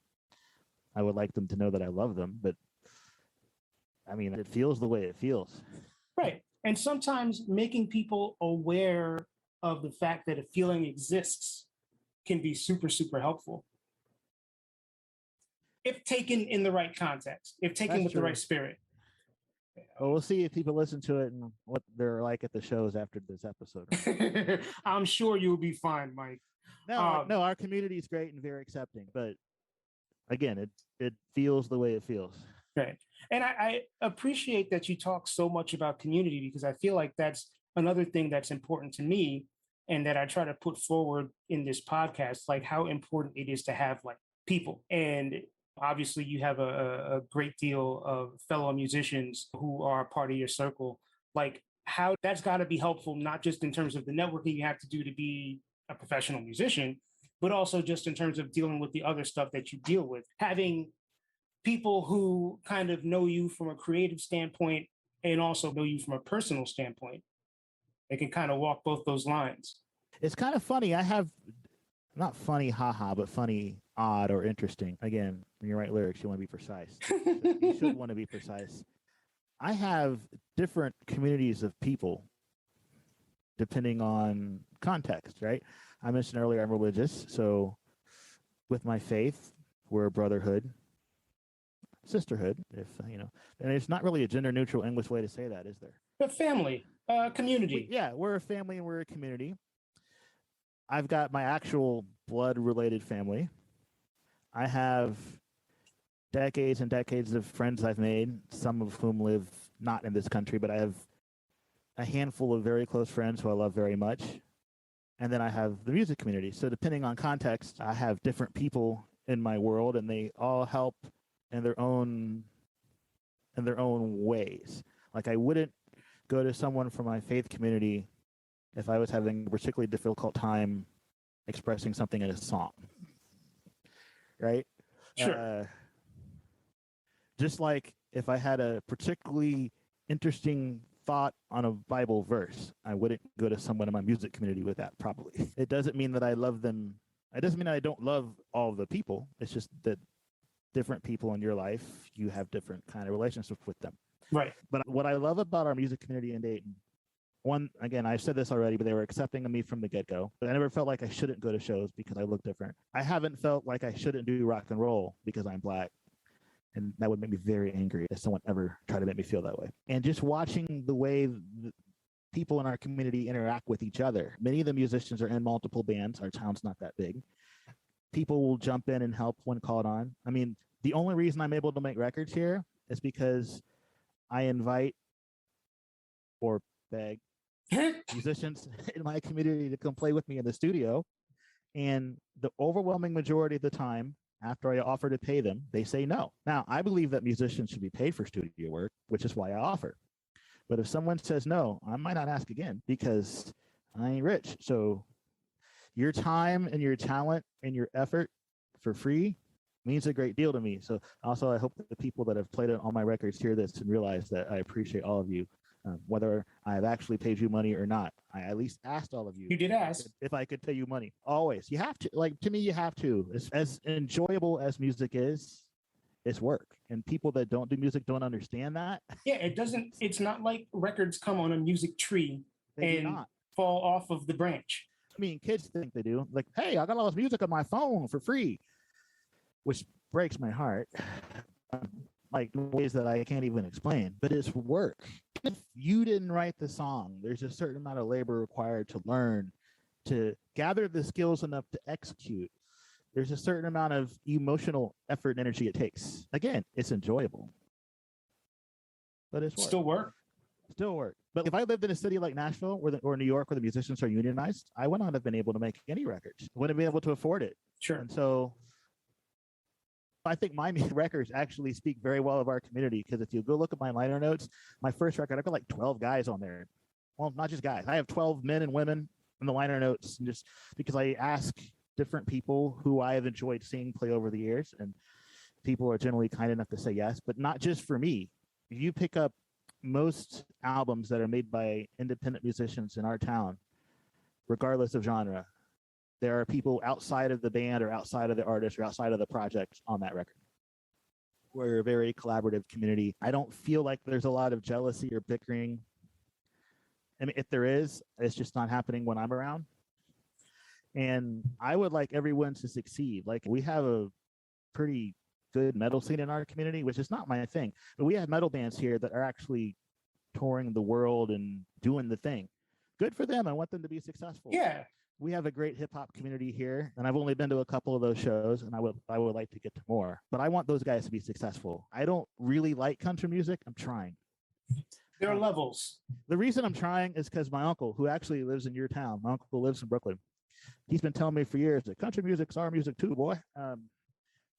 I would like them to know that I love them. But I mean, it feels the way it feels. Right. And sometimes making people aware of the fact that a feeling exists can be super, super helpful. If taken in the right context, if taken with the right spirit. Well, we'll see if people listen to it and what they're like at the shows after this episode. I'm sure you'll be fine, Mike. No, our community is great and very accepting. But again, it feels the way it feels. Right. And I appreciate that you talk so much about community, because I feel like that's another thing that's important to me, and that I try to put forward in this podcast, like how important it is to have like people. And obviously you have a great deal of fellow musicians who are part of your circle. Like, how that's got to be helpful, not just in terms of the networking you have to do to be a professional musician, but also just in terms of dealing with the other stuff that you deal with. Having people who kind of know you from a creative standpoint and also know you from a personal standpoint. They can kind of walk both those lines. It's kind of funny. I have, not funny, haha, but funny, odd, or interesting. Again, when you write lyrics, you want to be precise. You should want to be precise. I have different communities of people depending on context, right? I mentioned earlier I'm religious. So with my faith, we're a brotherhood, sisterhood, and it's not really a gender neutral English way to say that, is there? A family, community. We're a family and we're a community. I've got my actual blood related family. I have decades and decades of friends I've made, some of whom live not in this country, but I have a handful of very close friends who I love very much. And then I have the music community. So depending on context, I have different people in my world, and they all help in their own ways. Like I wouldn't go to someone from my faith community if I was having a particularly difficult time expressing something in a song. Right? Sure. Just like if I had a particularly interesting thought on a Bible verse, I wouldn't go to someone in my music community with that probably. It doesn't mean that I love them. It doesn't mean I don't love all the people. It's just that different people in your life, you have different kind of relationships with them. Right. But what I love about our music community in Dayton, one, again, I've said this already, but they were accepting of me from the get-go. But I never felt like I shouldn't go to shows because I look different. I haven't felt like I shouldn't do rock and roll because I'm Black. And that would make me very angry if someone ever tried to make me feel that way. And just watching the way people in our community interact with each other. Many of the musicians are in multiple bands. Our town's not that big. People will jump in and help when called on. I mean, the only reason I'm able to make records here is because I invite or beg musicians in my community to come play with me in the studio. And the overwhelming majority of the time, after I offer to pay them, they say no. Now, I believe that musicians should be paid for studio work, which is why I offer. But if someone says no, I might not ask again because I ain't rich. So your time and your talent and your effort for free means a great deal to me. So also, I hope that the people that have played on my records hear this and realize that I appreciate all of you, whether I have actually paid you money or not. I at least asked all of you. You did ask. If I could pay you money. Always. You have to. Like, to me, you have to. As enjoyable as music is, it's work. And people that don't do music don't understand that. Yeah, it's not like records come on a music tree and fall off of the branch. I mean, kids think they do. Like, hey, I got all this music on my phone for free, which breaks my heart. Like ways that I can't even explain, but it's work. If you didn't write the song, there's a certain amount of labor required to learn, to gather the skills enough to execute. There's a certain amount of emotional effort and energy it takes. Again, it's enjoyable, but it's work. Still work. But if I lived in a city like Nashville or New York where the musicians are unionized, I would not have been able to make any records. I wouldn't have been able to afford it. Sure. And so I think my records actually speak very well of our community, because if you go look at my liner notes, my first record, I've got like 12 guys on there. Well, not just guys. I have 12 men and women in the liner notes, and just because I ask different people who I have enjoyed seeing play over the years, and people are generally kind enough to say yes, but not just for me. If you pick up most albums that are made by independent musicians in our town, regardless of genre, there are people outside of the band or outside of the artist or outside of the project on that record. We're a very collaborative community. I don't feel like there's a lot of jealousy or bickering. I mean, if there is, it's just not happening when I'm around. And I would like everyone to succeed. Like, we have a pretty good metal scene in our community, which is not my thing, but we have metal bands here that are actually touring the world and doing the thing. Good for them. I want them to be successful. Yeah. We have a great hip hop community here, and I've only been to a couple of those shows, and I would like to get to more. But I want those guys to be successful. I don't really like country music. I'm trying. There are levels. The reason I'm trying is because my uncle, who actually lives in your town, my uncle lives in Brooklyn. He's been telling me for years that country music's our music too, boy.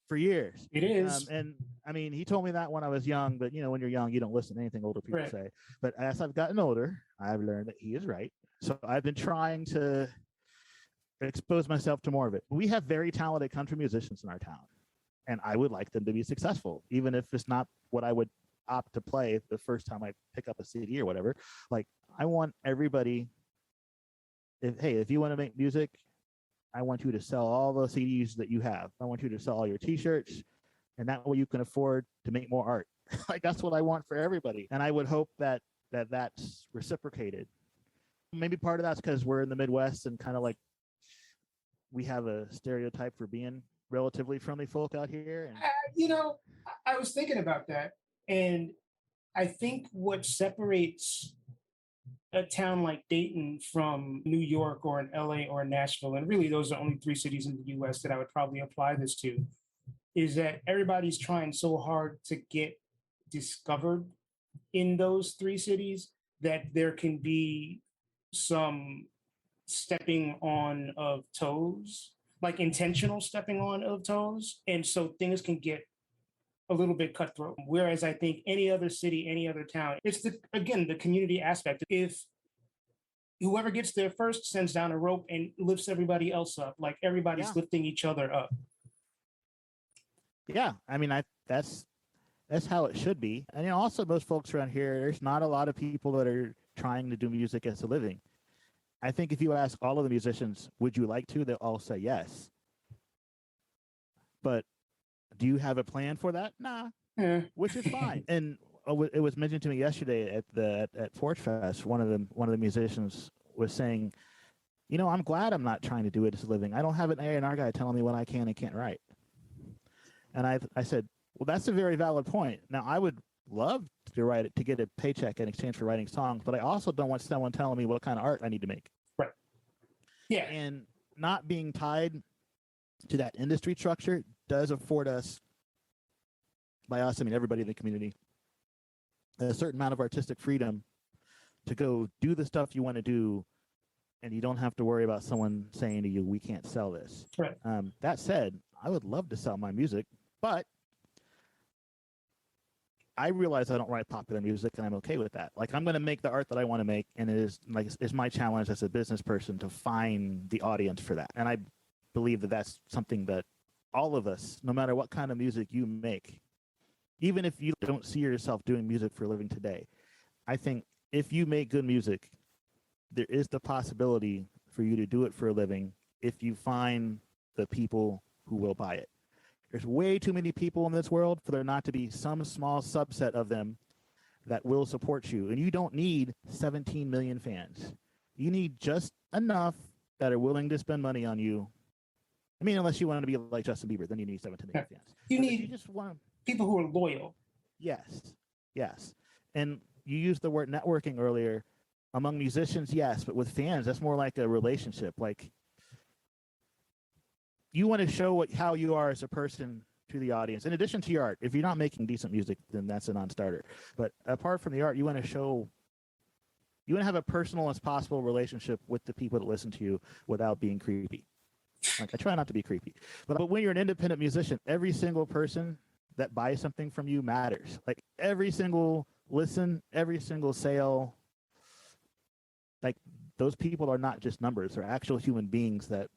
For years. It is. And I mean, he told me that when I was young, but you know, when you're young, you don't listen to anything older people say. But as I've gotten older, I've learned that he is right. So I've been trying to expose myself to more of it. We have very talented country musicians in our town, and I would like them to be successful, even if it's not what I would opt to play the first time I pick up a CD or whatever. Like, I want everybody, if you want to make music, I want you to sell all the CDs that you have. I want you to sell all your t-shirts, and that way you can afford to make more art. Like, that's what I want for everybody. And I would hope that that's reciprocated. Maybe part of that's because we're in the Midwest and kind of like we have a stereotype for being relatively friendly folk out here. And I was thinking about that, and I think what separates a town like Dayton from New York or an LA or Nashville, and really those are only three cities in the US that I would probably apply this to, is that everybody's trying so hard to get discovered in those three cities that there can be some stepping on of toes, like intentional stepping on of toes. And so things can get a little bit cutthroat. Whereas I think any other city, any other town, it's the community aspect. If whoever gets there first sends down a rope and lifts everybody else up, like everybody's lifting each other up. Yeah, I mean, that's how it should be. And also most folks around here, there's not a lot of people that are trying to do music as a living. I think if you ask all of the musicians, would you like to? They'll all say yes. But do you have a plan for that? Nah, which is fine. And it was mentioned to me yesterday at Forge Fest. One of the musicians was saying, I'm glad I'm not trying to do it as a living. I don't have an A&R guy telling me what I can and can't write. And I said, well, that's a very valid point. Now, I would love to write it to get a paycheck in exchange for writing songs, but I also don't want someone telling me what kind of art I need to make. Right. Yeah. And not being tied to that industry structure does afford us, by us, I mean everybody in the community, a certain amount of artistic freedom to go do the stuff you want to do, and you don't have to worry about someone saying to you, we can't sell this. Right. That said, I would love to sell my music, but I realize I don't write popular music, and I'm okay with that. Like, I'm going to make the art that I want to make, and it's my challenge as a business person to find the audience for that. And I believe that that's something that all of us, no matter what kind of music you make, even if you don't see yourself doing music for a living today, I think if you make good music, there is the possibility for you to do it for a living if you find the people who will buy it. There's way too many people in this world for there not to be some small subset of them that will support you. And you don't need 17 million fans. You need just enough that are willing to spend money on you. I mean, unless you want to be like Justin Bieber, then you need 17 million fans. You just want people who are loyal. Yes. And you used the word networking earlier. Among musicians, yes, but with fans, that's more like a relationship. Like, you want to show how you are as a person to the audience. In addition to your art, if you're not making decent music, then that's a non-starter. But apart from the art, you want to have a personal as possible relationship with the people that listen to you without being creepy. Like, I try not to be creepy. But when you're an independent musician, every single person that buys something from you matters. Like, every single listen, every single sale, like, those people are not just numbers. They're actual human beings that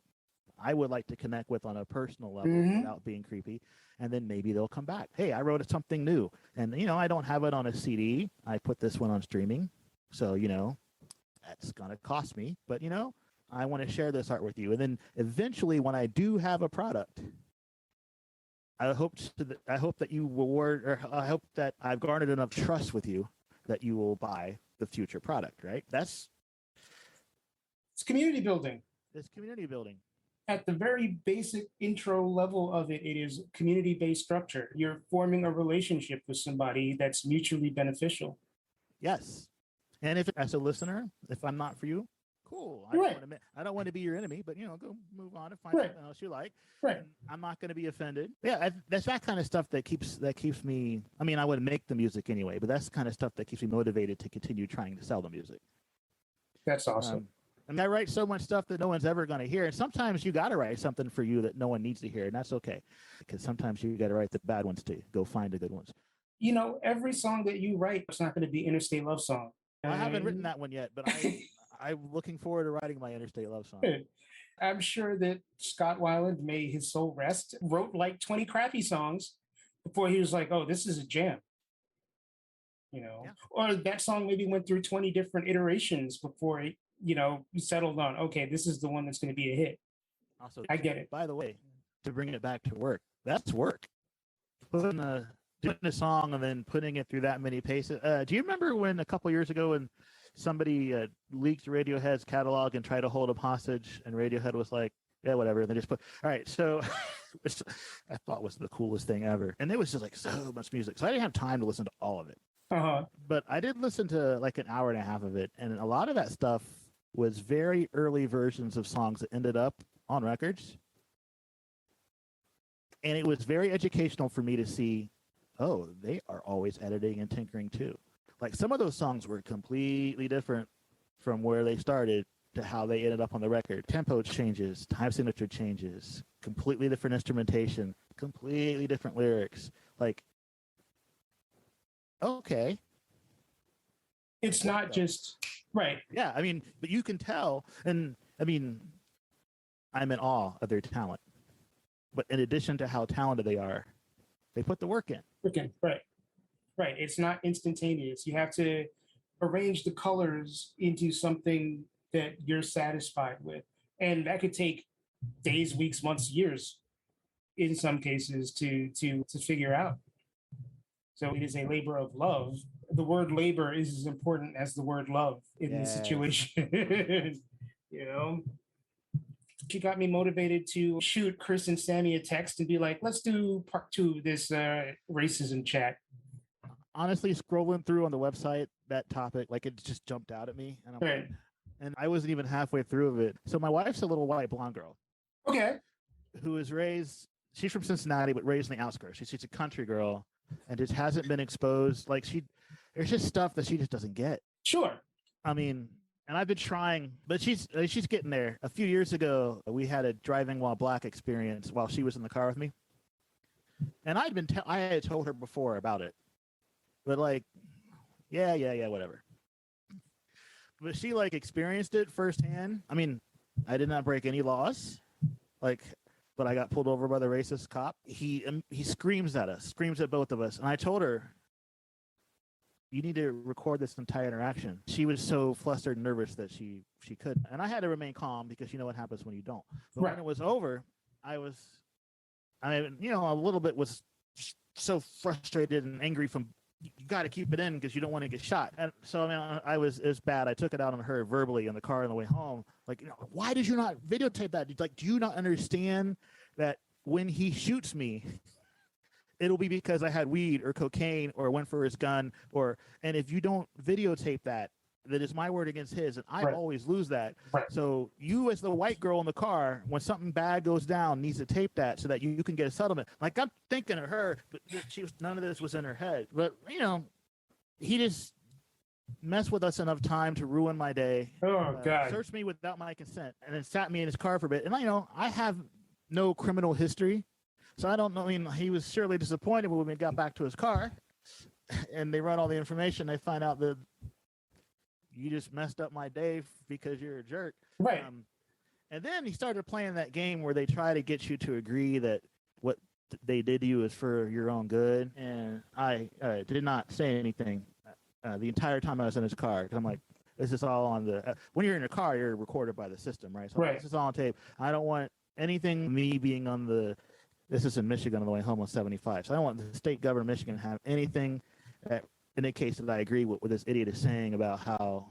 I would like to connect with on a personal level without being creepy. And then maybe they'll come back. Hey, I wrote something new. And, I don't have it on a CD. I put this one on streaming. So, that's going to cost me. But, I want to share this art with you. And then eventually, when I do have a product, I hope that you reward, or I hope that I've garnered enough trust with you that you will buy the future product, right? It's community building. It's community building. At the very basic intro level of it, it is community-based structure. You're forming a relationship with somebody that's mutually beneficial. Yes. And if, as a listener, if I'm not for you, cool. I don't want to be your enemy, but, go move on and find something else you like. Right. And I'm not going to be offended. Yeah, that's that kind of stuff that keeps me. I mean, I would make the music anyway, but that's the kind of stuff that keeps me motivated to continue trying to sell the music. That's awesome. I write so much stuff that no one's ever going to hear. And sometimes you got to write something for you that no one needs to hear. And that's okay. Because sometimes you got to write the bad ones to go find the good ones. Every song that you write, it's not going to be Interstate Love Song. I haven't written that one yet, but I'm looking forward to writing my Interstate Love Song. I'm sure that Scott Weiland, may his soul rest, wrote like 20 crappy songs before he was like, oh, this is a jam. Or that song maybe went through 20 different iterations before it, we settled on, okay, this is the one that's going to be a hit. Also, I get it. By the way, to bring it back to work, that's work. Doing a song and then putting it through that many paces. Do you remember when a couple years ago when somebody leaked Radiohead's catalog and tried to hold him hostage, and Radiohead was like, yeah, whatever. And they just put, all right. So I thought was the coolest thing ever. And it was just like so much music. So I didn't have time to listen to all of it. But I did listen to like an hour and a half of it. And a lot of that stuff was very early versions of songs that ended up on records. And it was very educational for me to see, oh, they are always editing and tinkering too. Like some of those songs were completely different from where they started to how they ended up on the record. Tempo changes, time signature changes, completely different instrumentation, completely different lyrics. Like, okay. It's not just, right. Yeah, I mean, but you can tell, and I mean, I'm in awe of their talent. But in addition to how talented they are, they put the work in. Okay, right. Right. It's not instantaneous. You have to arrange the colors into something that you're satisfied with. And that could take days, weeks, months, years in some cases to figure out. So it is a labor of love. The word labor is as important as the word love in this situation. You know? She got me motivated to shoot Chris and Sammy a text and be like, let's do part 2 of this racism chat. Honestly, scrolling through on the website, that topic, like it just jumped out at me. And, right. And I wasn't even halfway through of it. So my wife's a little white blonde girl. Okay. Who was raised, she's from Cincinnati, but raised in the outskirts. She's a country girl and just hasn't been exposed. Like there's just stuff that she just doesn't get. Sure. I mean, and I've been trying, but she's getting there. A few years ago, we had a driving while black experience while she was in the car with me. And I had told her before about it, but like, yeah, whatever. But she like experienced it firsthand. I mean, I did not break any laws, like, but I got pulled over by the racist cop. He screams at us, screams at both of us. And I told her, you need to record this entire interaction. She was so flustered and nervous that she couldn't. And I had to remain calm because you know what happens when you don't. But when it was over, I a little bit was so frustrated and angry from, you got to keep it in because you don't want to get shot. And so, I mean, it was bad. I took it out on her verbally in the car on the way home. Like, why did you not videotape that? Like, do you not understand that when he shoots me, it'll be because I had weed or cocaine or went for his gun and if you don't videotape that is my word against his, and I always lose that. Right. So you, as the white girl in the car, when something bad goes down, needs to tape that so that you can get a settlement. Like, I'm thinking of her, but none of this was in her head. But he just messed with us enough time to ruin my day. Oh God! Searched me without my consent, and then sat me in his car for a bit. And I have no criminal history. So I don't know. I mean, he was surely disappointed when we got back to his car, and they run all the information. They find out that you just messed up my day because you're a jerk. Right. And then he started playing that game where they try to get you to agree that what they did to you is for your own good. And I did not say anything the entire time I was in his car. Because I'm like, this is all on the when you're in a car, you're recorded by the system, right? So this is all on tape. I don't want anything me being on the. This is in Michigan on the way home on 75. So I don't want the state government of Michigan to have anything that indicates that I agree with what this idiot is saying about how,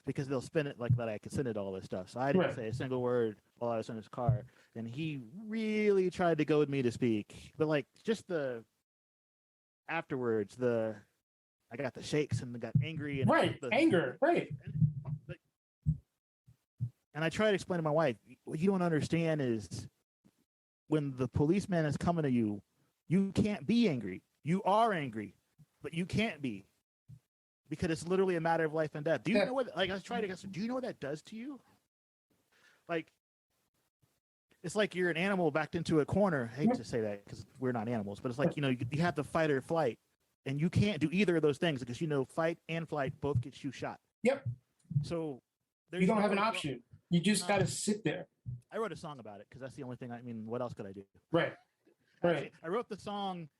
because they'll spin it like that I consented to all this stuff. So I didn't say a single word while I was in his car. And he really tried to goad me to speak. But like just afterwards, I got the shakes and I got angry. And anger, And I tried to explain to my wife, what you don't understand is, when the policeman is coming to you, you can't be angry. You are angry, but you can't be, because it's literally a matter of life and death. Do you know what? Like, I was trying to guess. Do you know what that does to you? Like, it's like you're an animal backed into a corner. I hate to say that because we're not animals, but it's like you have the fight or flight, and you can't do either of those things because fight and flight both get you shot. Yep. So you don't have an option. You just got to sit there. I wrote a song about it because that's the only thing. I mean, what else could I do? Right. I wrote the song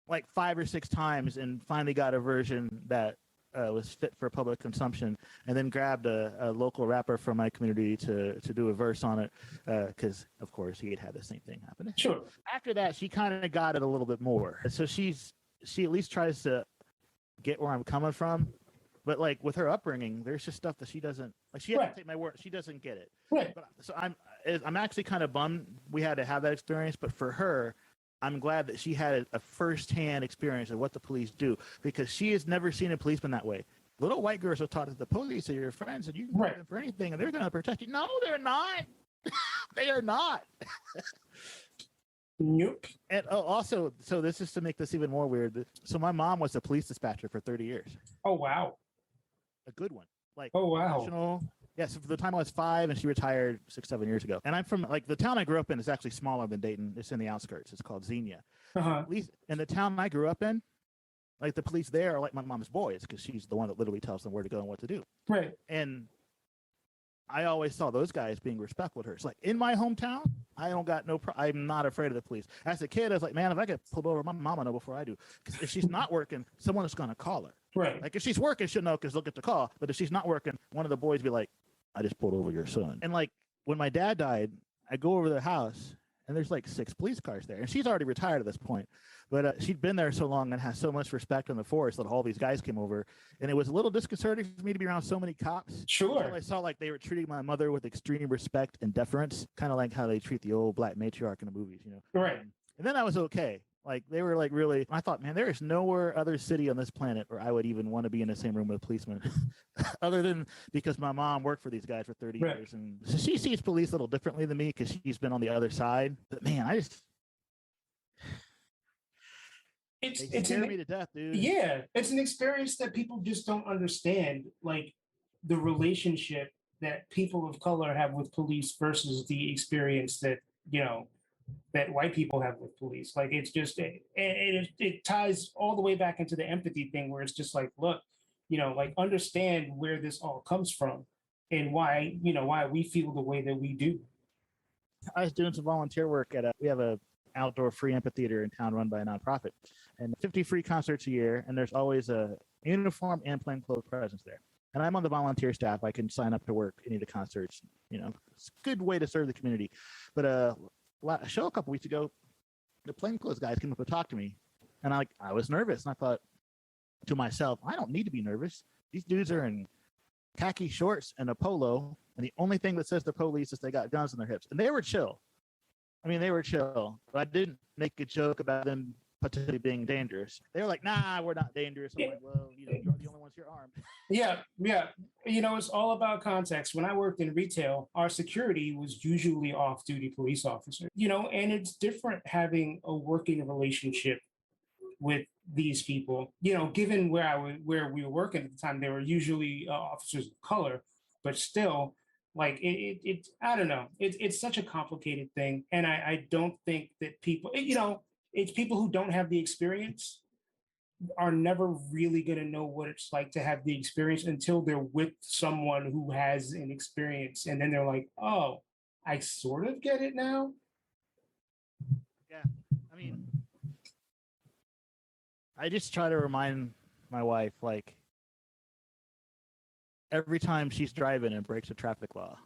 like 5 or 6 times and finally got a version that was fit for public consumption, and then grabbed a local rapper from my community to do a verse on it because, of course, he had the same thing happen. Sure. After that, she kind of got it a little bit more. So she at least tries to get where I'm coming from. But like with her upbringing, there's just stuff that she doesn't like. She had to take my word. She doesn't get it. Right. But, so I'm actually kind of bummed we had to have that experience. But for her, I'm glad that she had a firsthand experience of what the police do, because she has never seen a policeman that way. Little white girls are taught that the police are your friends and you can get them for anything and they're going to protect you. No, they're not. They are not. Nope. And also, so this is to make this even more weird. So my mom was a police dispatcher for 30 years. Oh, wow. A good one. Like, oh, wow. Professional. Yeah, so for the time I was 5 and she retired 6-7 years ago. And I'm from, like, the town I grew up in is actually smaller than Dayton. It's in the outskirts. It's called Xenia. Uh-huh. At least in the town I grew up in, like, the police there are like my mom's boys because she's the one that literally tells them where to go and what to do. Right. And I always saw those guys being respectful to her. It's like, in my hometown, I don't got I'm not afraid of the police. As a kid, I was like, man, if I get pulled over, my mama know before I do. Because if she's not working, someone is going to call her. Right. Like, if she's working, she'll know because they'll get the call. But if she's not working, one of the boys be like, I just pulled over your son. And, like, when my dad died, I go over to the house, and there's, like, 6 police cars there. And she's already retired at this point. But she'd been there so long and has so much respect on the force that all these guys came over. And it was a little disconcerting for me to be around so many cops. Sure. Until I saw, like, they were treating my mother with extreme respect and deference, kind of like how they treat the old black matriarch in the movies, you know? Right. And then I was okay. Like, they were, like, really, I thought, man, there is nowhere other city on this planet where I would even want to be in the same room with a policeman, other than because my mom worked for these guys for 30 Right. years. And so she sees police a little differently than me because she's been on the other side. But, man, they scare me to death, dude. Yeah, it's an experience that people just don't understand, like the relationship that people of color have with police versus the experience that, that white people have with police. Like, it's just, it ties all the way back into the empathy thing where it's just like, look, like, understand where this all comes from and why we feel the way that we do. I was doing some volunteer work we have a outdoor free amphitheater in town run by a nonprofit, and 50 free concerts a year, and there's always a uniform and plainclothes presence there. And I'm on the volunteer staff. I can sign up to work any of the concerts. It's a good way to serve the community. But a show a couple weeks ago, the plainclothes guys came up to talk to me, and I was nervous, and I thought to myself, I don't need to be nervous. These dudes are in khaki shorts and a polo, and the only thing that says they're police is they got guns in their hips, and they were chill. I mean, they were chill, but I didn't make a joke about them potentially being dangerous. They were like, nah, we're not dangerous. I'm like, well, you're the only ones here armed. Yeah. It's all about context. When I worked in retail, our security was usually off-duty police officers, and it's different having a working relationship with these people, given where we were working at the time. They were usually officers of color, but still, like, it I don't know. It's such a complicated thing. And I don't think that people, it's people who don't have the experience are never really going to know what it's like to have the experience until they're with someone who has an experience. And then they're like, oh, I sort of get it now. Yeah. I mean, I just try to remind my wife, like, every time she's driving and breaks a traffic law.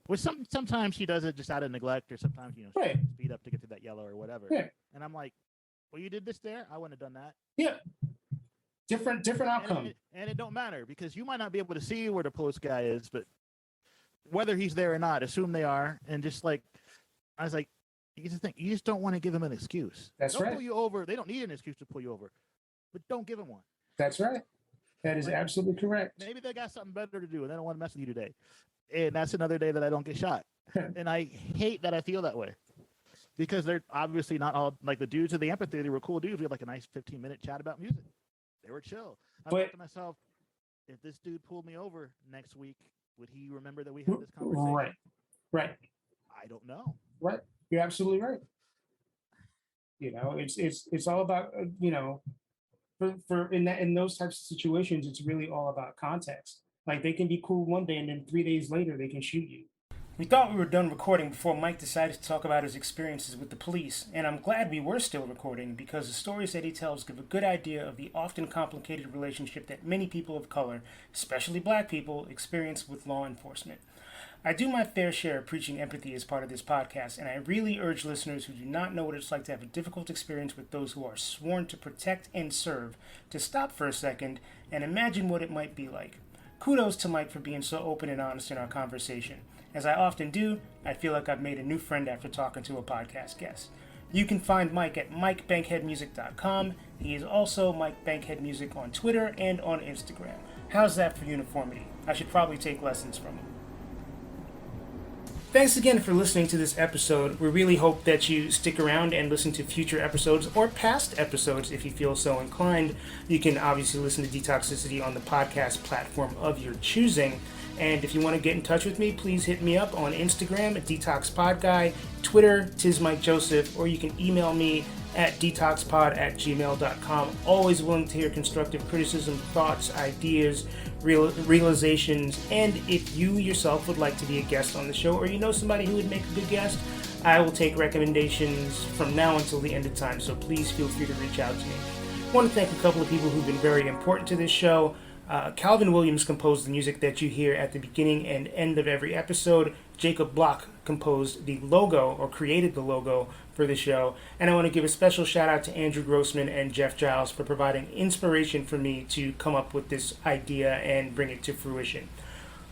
Which sometimes she does it just out of neglect, or sometimes, right. She speed up to get to that yellow or whatever. Yeah. And I'm like, well, you did this there? I wouldn't have done that. Yeah. Different outcome. And it don't matter, because you might not be able to see where the police guy is, but whether he's there or not, assume they are. And just like, I was like, you just don't want to give him an excuse. That's right. They'll pull you over. They don't need an excuse to pull you over, but don't give him one. That's right. That is absolutely correct. Maybe they got something better to do and they don't want to mess with you today. And that's another day that I don't get shot. And I hate that I feel that way, because they're obviously not all, like, the dudes of the amphitheater were cool dudes. We had like a nice 15-minute chat about music. They were chill. I thought to myself, if this dude pulled me over next week, would he remember that we had this conversation? Right. I don't know. Right. You're absolutely right. It's all about, in those types of situations, it's really all about context. Like, they can be cool one day and then 3 days later they can shoot you. We thought we were done recording before Mike decided to talk about his experiences with the police, and I'm glad we were still recording, because the stories that he tells give a good idea of the often complicated relationship that many people of color, especially black people, experience with law enforcement. I do my fair share of preaching empathy as part of this podcast, and I really urge listeners who do not know what it's like to have a difficult experience with those who are sworn to protect and serve to stop for a second and imagine what it might be like. Kudos to Mike for being so open and honest in our conversation. As I often do, I feel like I've made a new friend after talking to a podcast guest. You can find Mike at MikeBankheadMusic.com. He is also Mike Bankhead Music on Twitter and on Instagram. How's that for uniformity? I should probably take lessons from him. Thanks again for listening to this episode. We really hope that you stick around and listen to future episodes or past episodes if you feel so inclined. You can obviously listen to Detoxicity on the podcast platform of your choosing. And if you want to get in touch with me, please hit me up on Instagram at DetoxPodGuy, Twitter, @TizMikeJoseph, or you can email me at detoxpod@gmail.com. Always willing to hear constructive criticism, thoughts, ideas, realizations, and if you yourself would like to be a guest on the show or you know somebody who would make a good guest, I will take recommendations from now until the end of time, so please feel free to reach out to me. I want to thank a couple of people who've been very important to this show. Calvin Williams composed the music that you hear at the beginning and end of every episode. Jacob Block composed the logo, or created the logo, for the show. And I want to give a special shout out to Andrew Grossman and Jeff Giles for providing inspiration for me to come up with this idea and bring it to fruition.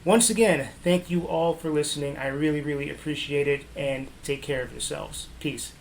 Once again, thank you all for listening. I really, really appreciate it, and take care of yourselves. Peace.